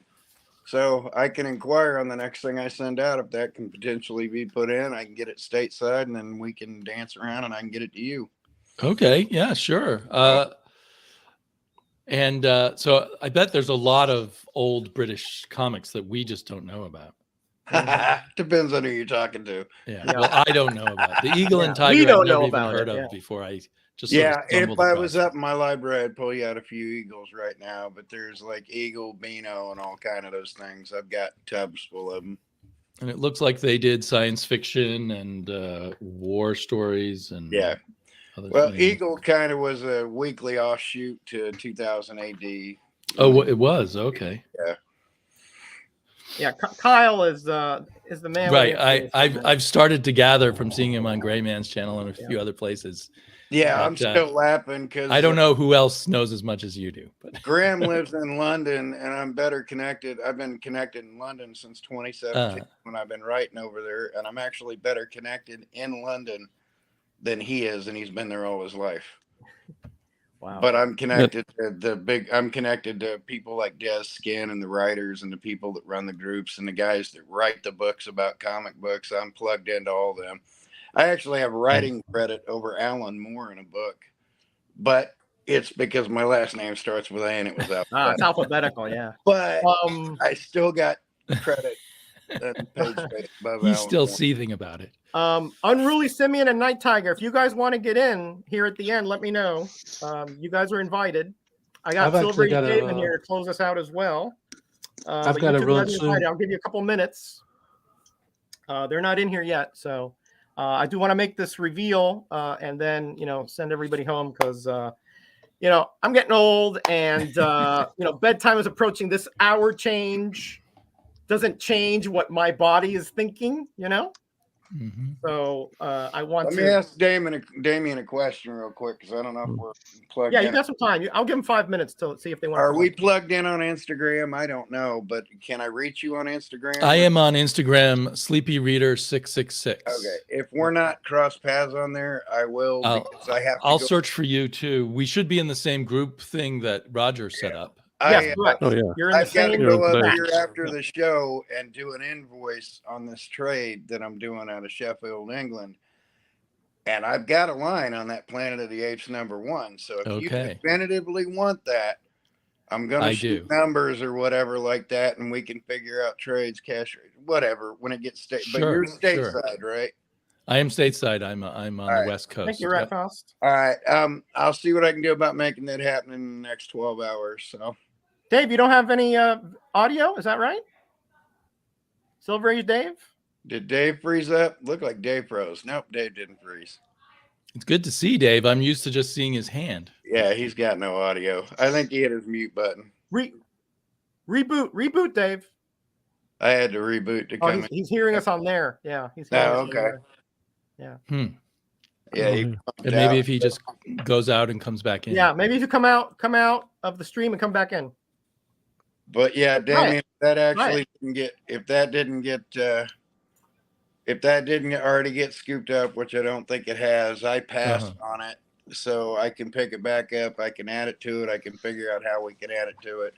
So I can inquire on the next thing I send out if that can potentially be put in. I can get it stateside, and then we can dance around, and I can get it to you. Okay, yeah, sure. So I bet there's a lot of old British comics that we just don't know about. Depends on who you're talking to. Yeah. Well, I don't know about the Eagle and Tiger. We don't I've never know even about heard it, of before. I just sort of If stumbled I across was it. up in my library, I'd pull you out a few Eagles right now. But there's like Eagle, Beano, and all kind of those things. I've got tubs full of them. And it looks like they did science fiction and war stories and other Well, things. Eagle kind of was a weekly offshoot to 2000 AD. Oh, it was okay. Yeah. Yeah, Kyle is the man. Right. I've started to gather from seeing him on Gray Man's channel and a few other places. Yeah, But, I'm still laughing because I don't know who else knows as much as you do. But Graham lives in London, and I'm better connected. I've been connected in London since 2017 when I've been writing over there, and I'm actually better connected in London than he is, and he's been there all his life. Wow. But I'm connected to I'm connected to people like Des Skin and the writers and the people that run the groups and the guys that write the books about comic books. I'm plugged into all of them. I actually have writing credit over Alan Moore in a book, but it's because my last name starts with A and it was alphabetical. It's alphabetical, yeah. But I still got credit. Page above he's Alan still Moore. seething about it. Unruly Simeon and Night Tiger. If you guys want to get in here at the end, let me know. You guys are invited. I got Silver Dave in here to close us out as well. I've got to run soon. I'll give you a couple minutes. They're not in here yet, so I do want to make this reveal and then send everybody home because I'm getting old and bedtime is approaching. This hour change doesn't change what my body is thinking, Mm-hmm. So I want Let to me ask Damien a question real quick because I don't know if we're plugged in. you got some time. I'll give them 5 minutes to see if they want. Are we plugged in on Instagram? I don't know, but can I reach you on Instagram? I am on Instagram, Sleepy Reader 666. Okay, if we're not cross paths on there, I will. Because I have. I'll search for you too. We should be in the same group thing that Roger set up. Yes, correct. Oh, yeah. You're in the I've got to same go up batch. here after the show and do an invoice on this trade that I'm doing out of Sheffield, England. And I've got a line on that Planet of the Apes #1. So if you definitively want that, I'm going to shoot numbers or whatever like that, and we can figure out trades, cash, whatever, when it gets state. But you're stateside, right? I am stateside. I'm on the West Coast. Thank you, Rat Faust. All right. I'll see what I can do about making that happen in the next 12 hours. So, Dave, you don't have any audio? Is that right? Silver Age Dave? Did Dave freeze up? Looked like Dave froze. Nope, Dave didn't freeze. It's good to see Dave. I'm used to just seeing his hand. Yeah, he's got no audio. I think he hit his mute button. Reboot, Dave. I had to reboot to come in. He's hearing us on there. Yeah, he's hearing us on there. Yeah. Yeah. And maybe if he just goes out and comes back in. Yeah, maybe if you come out of the stream and come back in. But yeah, Damien, that actually didn't get if that didn't already get scooped up, which I don't think it has, I passed on it. So I can pick it back up, I can add it to it, I can figure out how we can add it to it,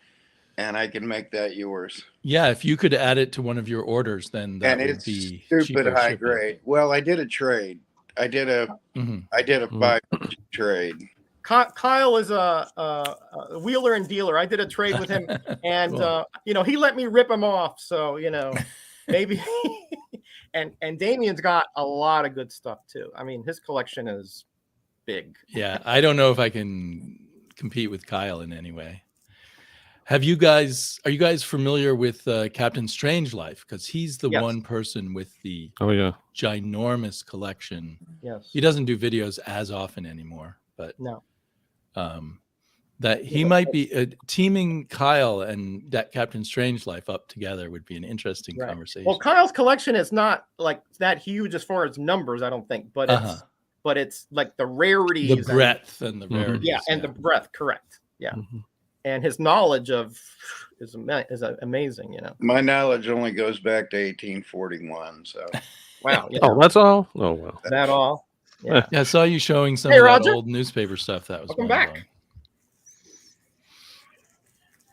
and I can make that yours. Yeah, if you could add it to one of your orders, then that would be stupid high grade. Well, I did a trade. I did a 5 trade. Kyle is a wheeler and dealer. I did a trade with him, and cool. He let me rip him off. So maybe. and Damien's got a lot of good stuff too. I mean, his collection is big. Yeah, I don't know if I can compete with Kyle in any way. Are you guys familiar with Captain Strangelove? Because he's the one person with the ginormous collection. Yes. He doesn't do videos as often anymore, but no. that he might be teaming Kyle and that Captain Strangelove up together would be an interesting conversation. Well, Kyle's collection is not like that huge as far as numbers, I don't think, but it's like the rarities, the breadth and the rarities. Yeah, and the breadth, correct. Yeah. And his knowledge of is amazing, you know. My knowledge only goes back to 1841, so wow. Yeah. Oh, that's all? Oh well. That all? Yeah. I saw you showing some Hey, of Roger. that old newspaper stuff. That was Welcome back.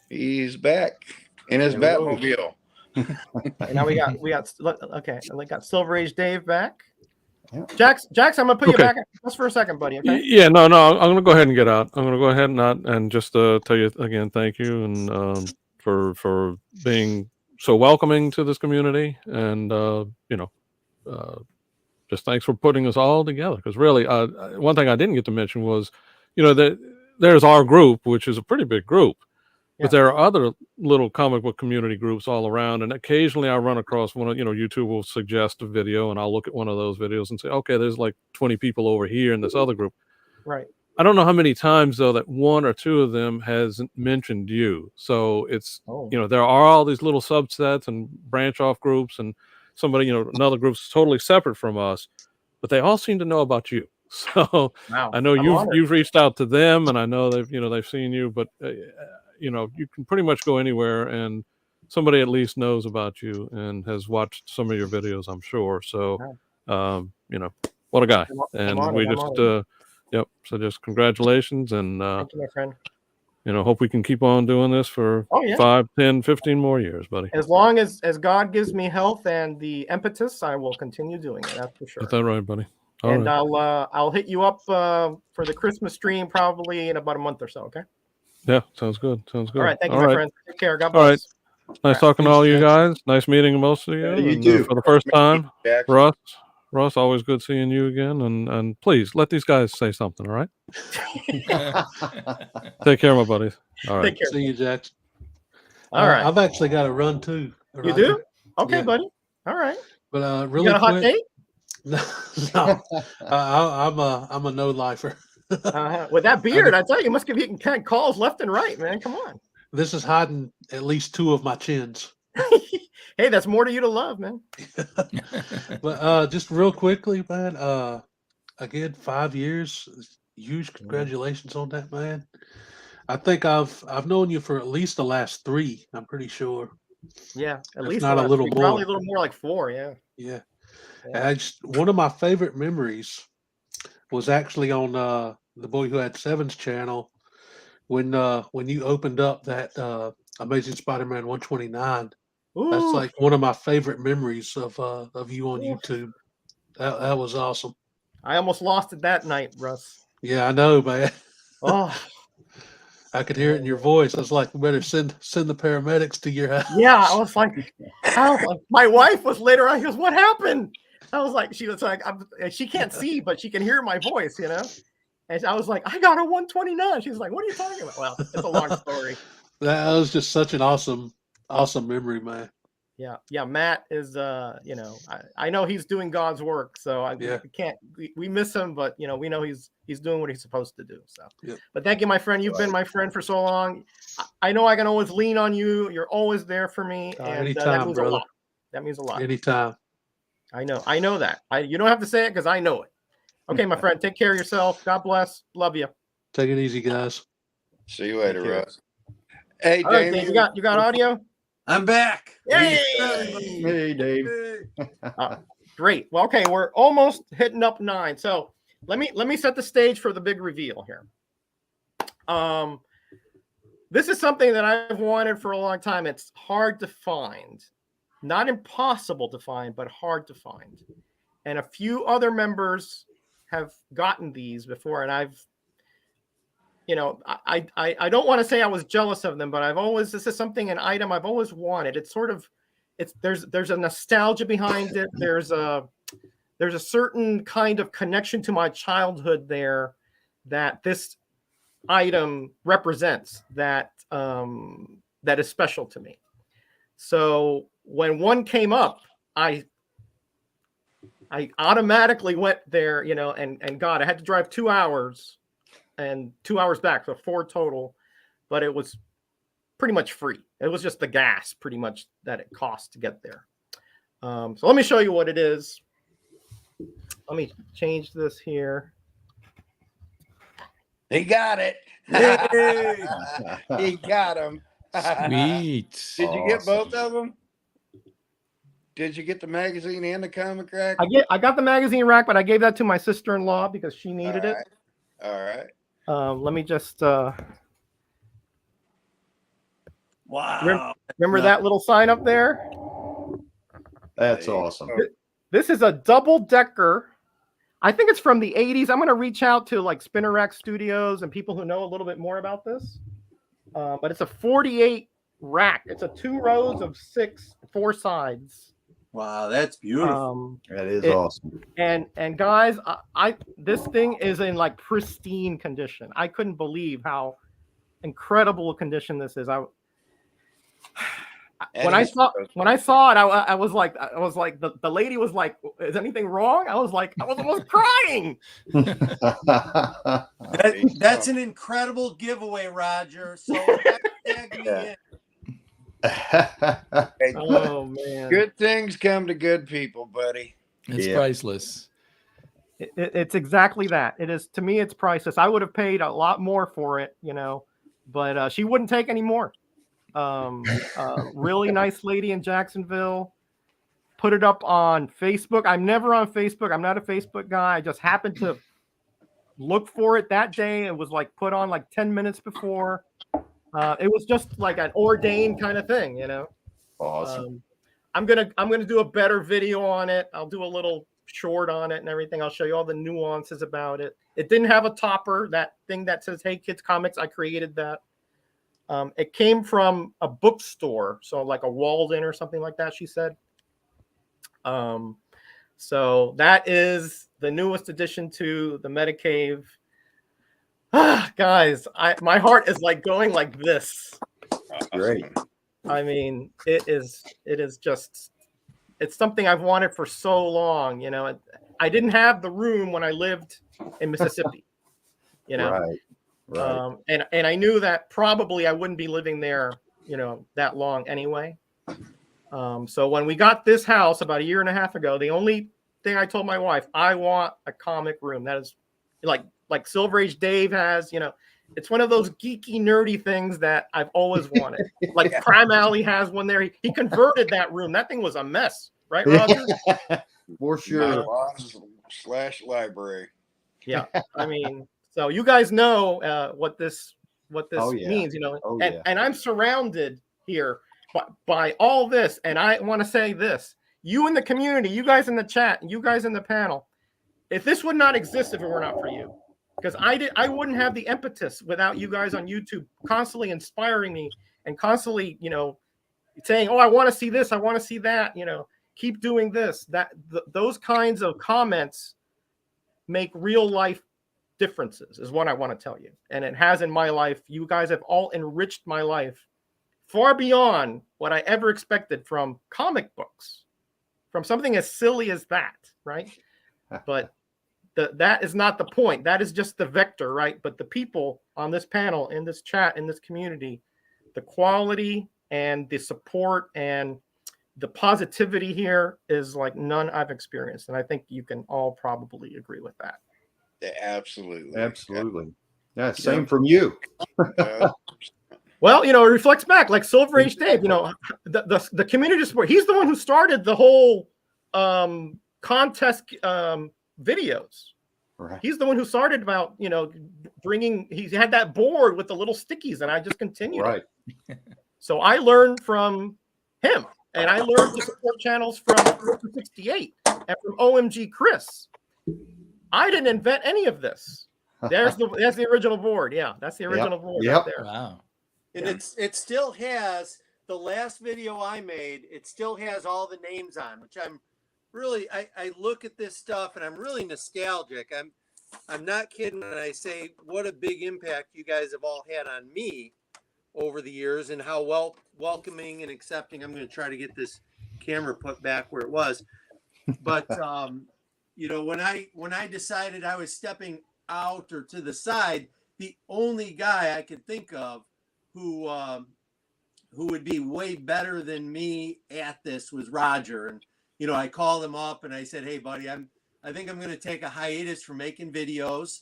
He's back in his Batmobile. And now we got okay. I got Silver Age Dave back. Jax, I'm gonna put you back just for a second, buddy. Okay. Yeah, no, I'm gonna go ahead and get out. I'm gonna go ahead and just tell you again, thank you, and for being so welcoming to this community, and just thanks for putting us all together. Because really, one thing I didn't get to mention was, that there's our group, which is a pretty big group. But there are other little comic book community groups all around, and occasionally I run across one of, YouTube will suggest a video, and I'll look at one of those videos and say, okay, there's like 20 people over here in this other group. Right. I don't know how many times though that one or two of them has mentioned you. So it's, there are all these little subsets and branch off groups, and somebody, another group's totally separate from us, but they all seem to know about you. So I know you've reached out to them, and I know they've seen you, but you can pretty much go anywhere and somebody at least knows about you and has watched some of your videos, I'm sure. So, what a guy. And we just, so just congratulations. And, thank you, my friend. Hope we can keep on doing this for 5, 10, 15 more years, buddy. As long as God gives me health and the impetus, I will continue doing it. That's for sure. Is that right, buddy? All right. I'll hit you up for the Christmas stream probably in about a month or so. Okay. Yeah, sounds good. Sounds good. All right, thank you, my friend. Take care. God All bless. right. Nice talking to all you guys. Nice meeting most of you. You and, too. for the first time. Russ, always good seeing you again. And please let these guys say something, all right? Take care, my buddies. All right. Take care. See you, Jackson. All right. I've actually got to run too. You do? Okay, buddy. All right. But really you got a hot quick, date? No, I'm a no lifer. With that beard, I tell you, you must be getting kind of calls left and right, man. Come on. This is hiding at least 2 of my chins. Hey, that's more to you to love, man. But just real quickly, man. Again, 5 years. Huge congratulations on that, man. I think I've known you for at least the last 3. I'm pretty sure. Yeah, at if least not a little more. Probably a little more, like 4. Yeah. Yeah. One of my favorite memories was actually on the Boy Who Had Seven's channel when you opened up that Amazing Spider-Man 129. Ooh. That's like one of my favorite memories of you on YouTube. That was awesome. I almost lost it that night, Russ. Yeah, I know, man. Oh, I could hear it in your voice. I was like, we better send the paramedics to your house. yeah. I was like, my wife was later on. She goes, "What happened?" I was like, she can't see, but she can hear my voice, And I was like, "I got a 129." She's like, "What are you talking about?" Well, it's a long story. That was just such an awesome memory, man. Yeah. Matt is, I know he's doing God's work, so we miss him, but we know he's doing what he's supposed to do. So, but thank you, my friend. You've been my friend for so long. I know I can always lean on you. You're always there for me, and anytime, that means brother. a lot. That means a lot. Anytime. I know that. You don't have to say it because I know it. Okay, my friend. Take care of yourself. God bless. Love you. Take it easy, guys. See you later, Russ. Hey, all right, Dave, you got audio? I'm back. Yay! Hey, Dave. Great. Well, okay, we're almost hitting up 9. So let me set the stage for the big reveal here. This is something that I've wanted for a long time. It's hard to find. Not impossible to find, but hard to find. And a few other members have gotten these before, and I've, I don't want to say I was jealous of them, but this is an item I've always wanted. It's sort of, there's a nostalgia behind it. There's a certain kind of connection to my childhood there that this item represents that is special to me. So when one came up, I automatically went there, and God, I had to drive 2 hours and 2 hours back, so 4 total. but it was pretty much free. It was just the gas pretty much that it cost to get there. So let me show you what it is. Let me change this here. He got it. He got him. Sweet. Did you get both of them? Did you get the magazine and the comic rack? I got the magazine rack, but I gave that to my sister-in-law because she needed it. All right. Let me just Wow. remember that little sign up there? That's awesome. This is a double-decker. I think it's from the 80s. I'm going to reach out to like Spinner Rack Studios and people who know a little bit more about this. But it's a 48 rack. It's a 2 rows of 6, 4 sides. Wow, that's beautiful. That is awesome. And guys, I this thing is in like pristine condition. I couldn't believe how incredible a condition this is. When I saw it, I was like the lady was like, "Is anything wrong?" I was almost crying. That's an incredible giveaway, Roger. So tag me in. Oh man! Good things come to good people, buddy. It's priceless. It's exactly that. It is, to me, it's priceless. I would have paid a lot more for it, but she wouldn't take any more. Really nice lady in Jacksonville. Put it up on Facebook. I'm never on Facebook. I'm not a Facebook guy. I just happened to look for it that day. It was like put on like 10 minutes before. It was just like an ordained kind of thing, Awesome. I'm gonna do a better video on it. I'll do a little short on it and everything. I'll show you all the nuances about it. It didn't have a topper, that thing that says "Hey Kids Comics." I created that. It came from a bookstore, so like a Walden or something like that, she said. So that is the newest addition to the Metacave. Guys, my heart is like going like this. Great. I mean, it is just, it's something I've wanted for so long. I didn't have the room when I lived in Mississippi. Right. And I knew that probably I wouldn't be living there, that long anyway. So when we got this house about 1.5 years ago, the only thing I told my wife, I want a comic room. That is like Silver Age Dave has, it's one of those geeky, nerdy things that I've always wanted. Like Crime Alley has one there. He converted that room. That thing was a mess, right, Roger? For sure. / library. Yeah. I mean, so you guys know what this means, and I'm surrounded here by all this. And I want to say this, you in the community, you guys in the chat, you guys in the panel, if this would not exist if it were not for you, because I wouldn't have the impetus without you guys on YouTube constantly inspiring me and constantly, saying, "Oh, I want to see this, I want to see that, keep doing this." Those kinds of comments make real life differences, is what I want to tell you. And it has in my life. You guys have all enriched my life far beyond what I ever expected from comic books, from something as silly as that, right? But that is not the point. That is just the vector, right? But the people on this panel, in this chat, in this community, the quality and the support and the positivity here is like none I've experienced. And I think you can all probably agree with that. Yeah, absolutely. Yeah, same from you. Well, it reflects back like Silver Age Dave, the community support. He's the one who started the whole contest videos. Right. He's the one who started about, he had that board with the little stickies, and I just continued. Right. So I learned from him, and I learned the support channels from 68 and from OMG Chris. I didn't invent any of this. That's the original board. Yeah, that's the original board right there. Wow. And it still has the last video I made. It still has all the names on, which I'm really, I look at this stuff and I'm really nostalgic. I'm not kidding when I say what a big impact you guys have all had on me over the years and how welcoming and accepting. I'm going to try to get this camera put back where it was. But, when I decided I was stepping out or to the side, the only guy I could think of who would be way better than me at this was Roger. And, you know, I called him up and I said, hey buddy, I think I'm going to take a hiatus from making videos.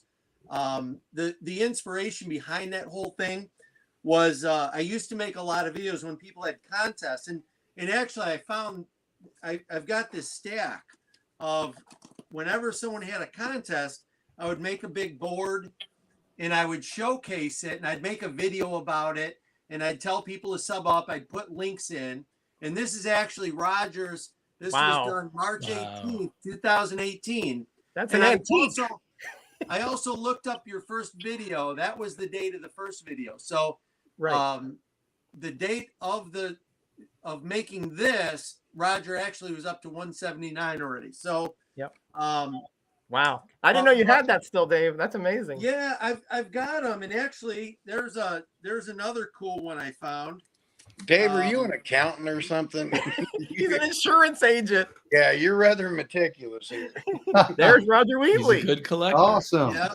The inspiration behind that whole thing was, I used to make a lot of videos when people had contests, and actually I found I've got this stack of whenever someone had a contest, I would make a big board and I would showcase it and I'd make a video about it and I'd tell people to sub up. I'd put links in, and this is actually Roger's. This was done March 18th, 2018. That's and an antique. I also looked up your first video. That was the date of the first video. So the date of making this, Roger actually was up to 179 already. So wow, I didn't know you had that still, Dave. That's amazing. Yeah, I've got them, and actually there's another cool one I found. Dave, are you an accountant or something? He's an insurance agent. Yeah, you're rather meticulous here. There's Roger He's Weasley. a good collector. Awesome. Yeah.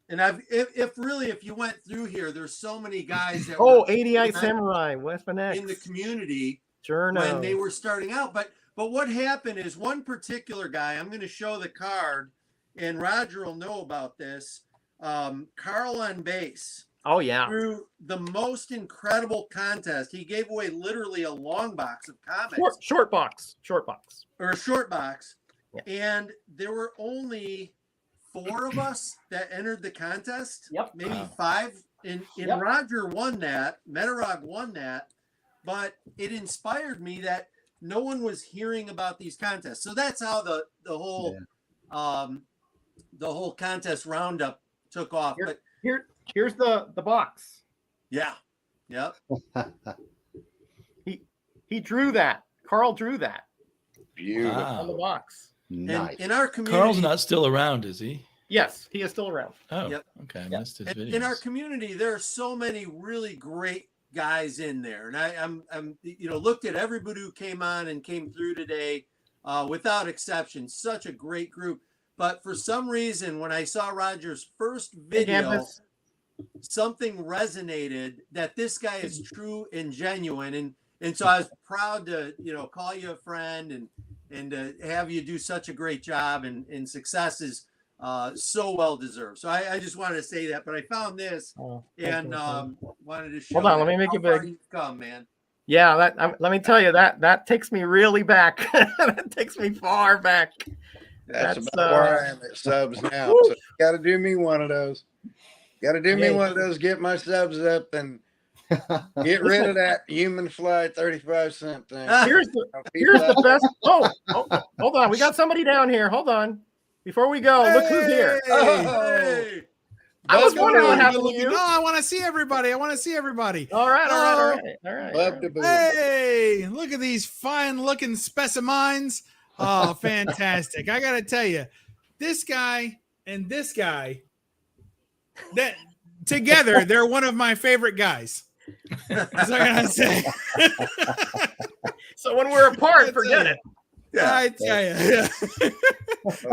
And if you went through here, there's so many guys that 88 Samurai, Westman X. in the community Journo. when they were starting out. But what happened is one particular guy, I'm going to show the card, and Roger will know about this. Carl on bass. Oh yeah. Through the most incredible contest, he gave away literally a long box of comics. Short box. Or a short box. Yeah. And there were only 4 of us that entered the contest. Yep. Maybe 5. And Roger won that. Metarog won that. But it inspired me that no one was hearing about these contests. So that's how the whole contest roundup took off. But here's the box. Yeah. Yep. He drew that. Carl drew that. Beautiful. On the box. Nice. In our community, Carl's not still around, is he? Yes, he is still around. Oh, Yep. okay. I missed his videos. in our community, there are so many really great guys in there, and I'm looked at everybody who came on and came through today, without exception. Such a great group. But for some reason, when I saw Roger's first video, something resonated that this guy is true and genuine, and so I was proud to call you a friend and have you do such a great job, and success is so well deserved. So I just wanted to say that. But I found this and wanted to show. Hold on, let me make it big. You've come, man. Yeah, let me tell you that takes me really back. That takes me far back. That's about where I am at subs now. So got to do me one of those. Got to do me one of those. Get my subs up and get rid of that human fly 35-cent thing. Here's the best. Oh, hold on. We got somebody down here. Hold on. Before we go, look who's here. Hey. I was wondering what happened to you. No, I want to see everybody. All right. Love to be. Hey, look at these fine-looking specimens. Oh, fantastic. I got to tell you, this guy and this guy, that together, they're one of my favorite guys. That's what I gotta say. So when we're apart, forget it. Yeah, I tell you.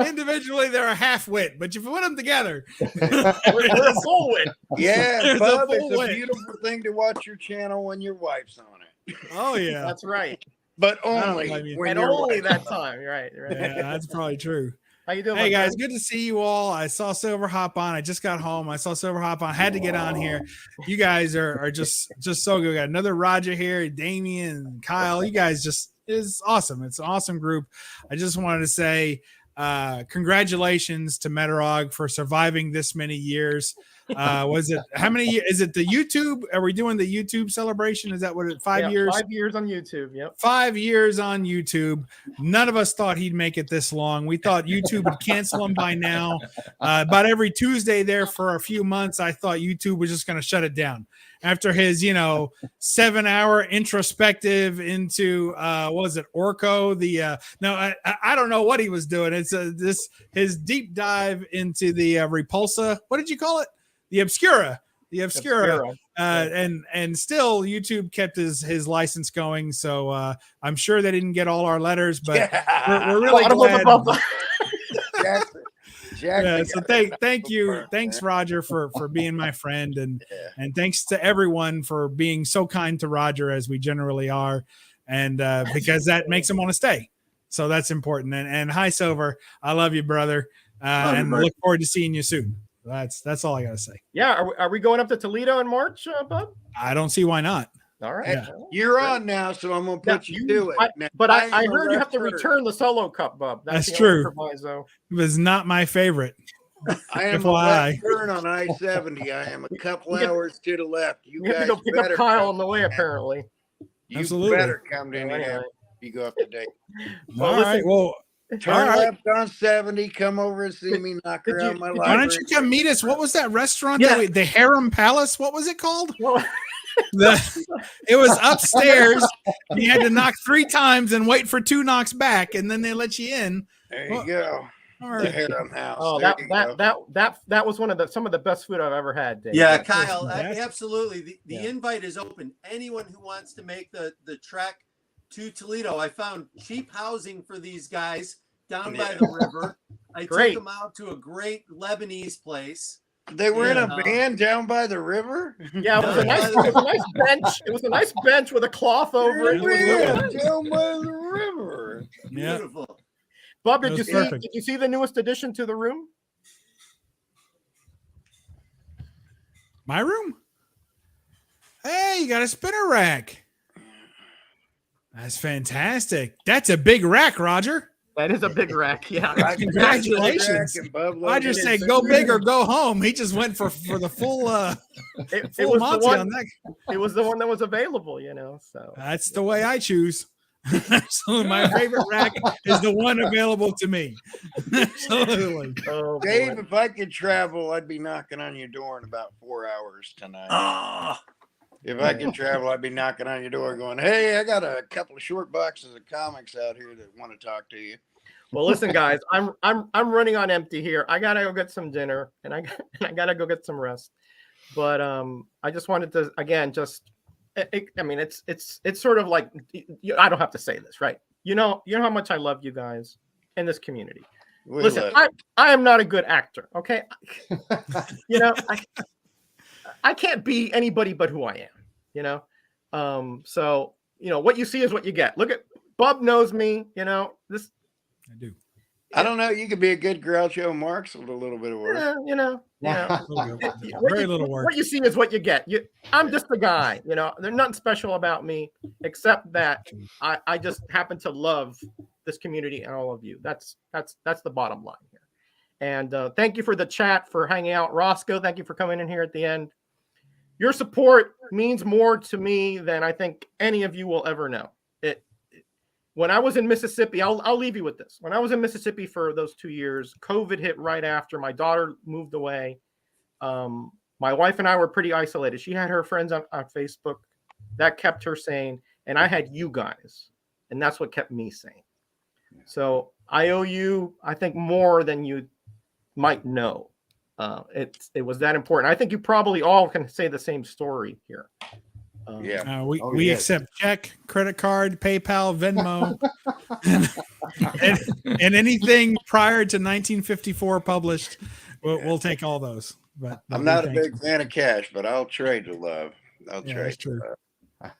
Individually, they're a half-wit, but if you put them together, we're a full wit. Yeah, Bub, it's a beautiful thing to watch your channel when your wife's on it. Oh, yeah. That's right. But only when you're only that time. You're right. Yeah, that's probably true. How you doing? Hey guys, good to see you all. I saw Silver hop on. I just got home. I saw Silver hop on. I had to get on here. You guys are just so good. We got another Roger here, Damian, Kyle. You guys is awesome. It's an awesome group. I just wanted to say congratulations to Metarog for surviving this many years. Was it how many years? Is it the YouTube? Are we doing the YouTube celebration? Is that what it 5 years? 5 years on YouTube. Yep. 5 years on YouTube. None of us thought he'd make it this long. We thought YouTube would cancel him by now. About every Tuesday there for a few months, I thought YouTube was just going to shut it down. After his, 7-hour introspective into what was it, Orco? I don't know what he was doing. It's his deep dive into the Repulsa. What did you call it? The Obscura. And still YouTube kept his license going. So I'm sure they didn't get all our letters, but we're really glad. Jack, So thank you. Thanks, Roger, for being my friend, and thanks to everyone for being so kind to Roger as we generally are, and because that makes him want to stay. So that's important. And hi, Silver. I love you, brother. And look forward to seeing you soon. That's all I gotta say. Yeah, are we going up to Toledo in March, Bub? I don't see why not. All right. Yeah. You're on now, so I'm gonna put you to it. Now, I heard you have to return the solo cup, Bub. That's the true. proviso. It was not my favorite. I am a left turn on I-70. I am a couple hours to the left. You have to guys go pick up better Kyle come on the way, down. apparently. You Absolutely. better come to Indiana. You go up to date. All right. Well, turn all right. left on 70. Come over and see me knock around my library. Why don't you come meet us? What was that restaurant? The Harem Palace. What was it called? It was upstairs. You had to knock 3 times and wait for 2 knocks back, and then they let you in. There you go. All right. The Harem House. Oh, that was some of the best food I've ever had, Dave. Yeah, Kyle, absolutely. The invite is open. Anyone who wants to make the trek to Toledo. I found cheap housing for these guys down by the river. I took them out to a great Lebanese place. They were in a van down by the river. Yeah, it was a nice bench. It was a nice bench with a cloth over it. Down by the river. Yeah. Beautiful. Bob, did you see the newest addition to the room? My room? Hey, you got a spinner rack. That's fantastic. That's a big rack, Roger. That is a big rack. Yeah. Congratulations. I just say go big or go home. He just went for the full full Monty on that. It was the one that was available, so that's the way I choose. So my favorite rack is the one available to me. Absolutely. Oh, Dave, if I could travel, I'd be knocking on your door in about 4 hours tonight. If I can travel, I'd be knocking on your door going, hey, I got a couple of short boxes of comics out here that want to talk to you. Well, listen, guys, I'm running on empty here. I gotta go get some dinner, and I gotta go get some rest. But I just wanted to it's sort of like I don't have to say this, right? You know how much I love you guys in this community. Listen, I am not a good actor, okay? I can't be anybody but who I am, so what you see is what you get. Look at Bub knows me, this. I do. I don't know. You could be a good Groucho Marx with a little bit of work. Very little work. What you see is what you get. I'm just a guy, there's nothing special about me except that I just happen to love this community and all of you. That's the bottom line here. And thank you for the chat, for hanging out. Roscoe, thank you for coming in here at the end. Your support means more to me than I think any of you will ever know. When I was in Mississippi, I'll leave you with this. When I was in Mississippi for those 2 years, COVID hit right after. My daughter moved away. My wife and I were pretty isolated. She had her friends on Facebook. That kept her sane. And I had you guys. And that's what kept me sane. So I owe you, I think, more than you might know. It was that important. I think you probably all can say the same story here. We accept check, credit card, PayPal, Venmo, and anything prior to 1954 published. We'll take all those. But I'm not a big fan of cash, but I'll trade the love. I'll trade the love.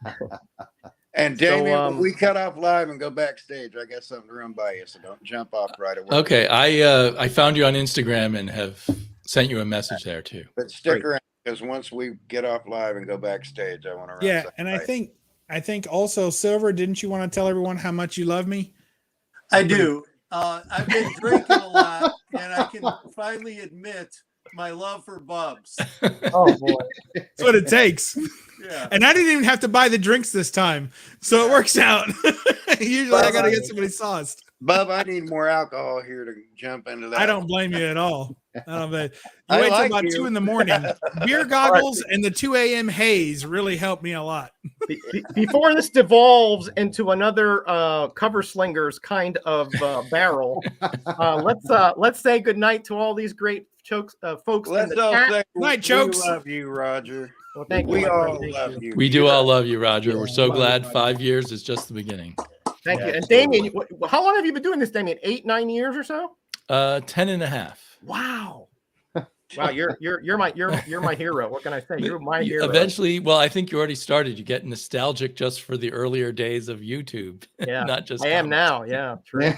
And Damien, when we cut off live and go backstage, I got something to run by you, so don't jump off right away. Okay, I found you on Instagram and have sent you a message there too. But stick around, because once we get off live and go backstage, I want to run. Yeah, and I think also, Silver, didn't you want to tell everyone how much you love me? I do. I've been drinking a lot, and I can finally admit my love for Bubs. Oh boy, that's what it takes. Yeah. And I didn't even have to buy the drinks this time, so it works out. Usually, I gotta get somebody sauced. Bub, I need more alcohol here to jump into that. I don't blame you at all. You wait till about 2 a.m. Beer goggles and the 2 a.m. haze really helped me a lot. Before this devolves into another cover slingers kind of barrel, let's say goodnight to all these great folks in the chat. Night, Chokes. We love you, Roger. Well, thank you. We all love you. We do all love you, Roger. We're so glad 5 years is just the beginning. Thank you. And Damien, how long have you been doing this, Damien? 8, 9 years or so? 10 and a half. Wow. Wow, you're my hero. What can I say? You're my hero. Eventually, well, I think you already started. You get nostalgic just for the earlier days of YouTube. Yeah, not just I am comments. now. Yeah, true.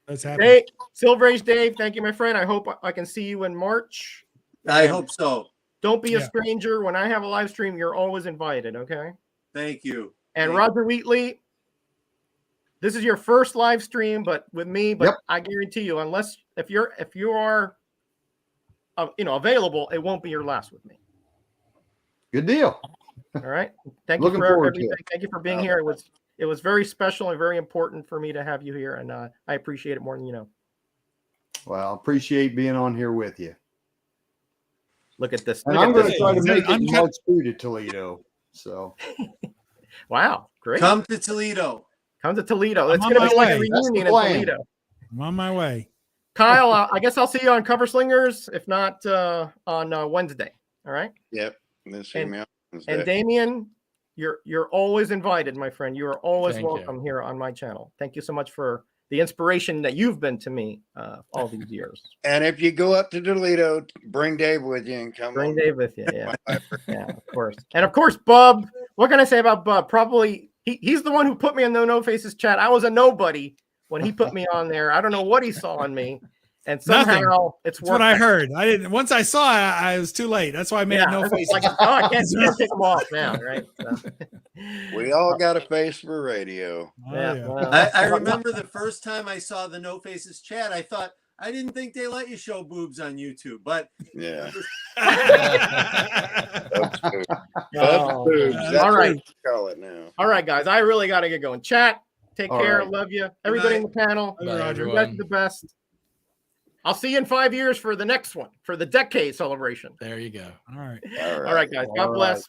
That's happening. Hey, Silver Age Dave, thank you, my friend. I hope I can see you in March. I And hope so. Don't be a Yeah. stranger. When I have a live stream, you're always invited. Okay. Thank you. And Thank Roger Wheatley, this is your first live stream, but with me. But Yep. I guarantee you, if you are available, it won't be your last with me. Good deal. All right. Thank you Looking for forward to everything. it. Thank you for being here. It was very special and very important for me to have you here, and I appreciate it more than you know. Well, I appreciate being on here with you. Look at this. And Look I'm at going this. to try to Is that make it in uncut? March to Toledo. So Wow, great. Come to Toledo. Come to Toledo. I'm It's on going to my be like a way. That's the reunion in plan. Toledo. I'm on my way. Kyle, I guess I'll see you on Cover Slingers, if not on Wednesday. All right. Yep. This see me on Wednesday. And Damien, you're always invited, my friend. You are always Thank you. welcome here on my channel. Thank you so much for the inspiration that you've been to me all these years. And if you go up to Toledo, bring Dave with you and come Bring on. Dave with you. Yeah. Yeah, of course. And of course, Bub. What can I say about Bub? Probably he's the one who put me in the No Faces chat. I was a nobody when he put me on there. I don't know what he saw in me. And somehow Nothing. it's That's what I heard. I didn't. Once I saw it, I was too late. That's why I made Yeah, no that's face. like, I can't take them off now, right? So. We all got a face for radio. Yeah, well, I remember the first time I saw the No Faces chat, I thought, I didn't think they let you show boobs on YouTube, but Yeah. Oh, boobs. That's all what right. we call it now. All right, guys. I really got to get going. Chat. Take All care. right. Love you. Everybody in the panel. Bye, You guys are everyone. the best. I'll see you in 5 years for the next one, for the decade celebration. There you go. All right. All right, guys. God All bless. right.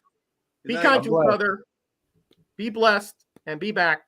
Be Good kind night. to each other. Be blessed and be back.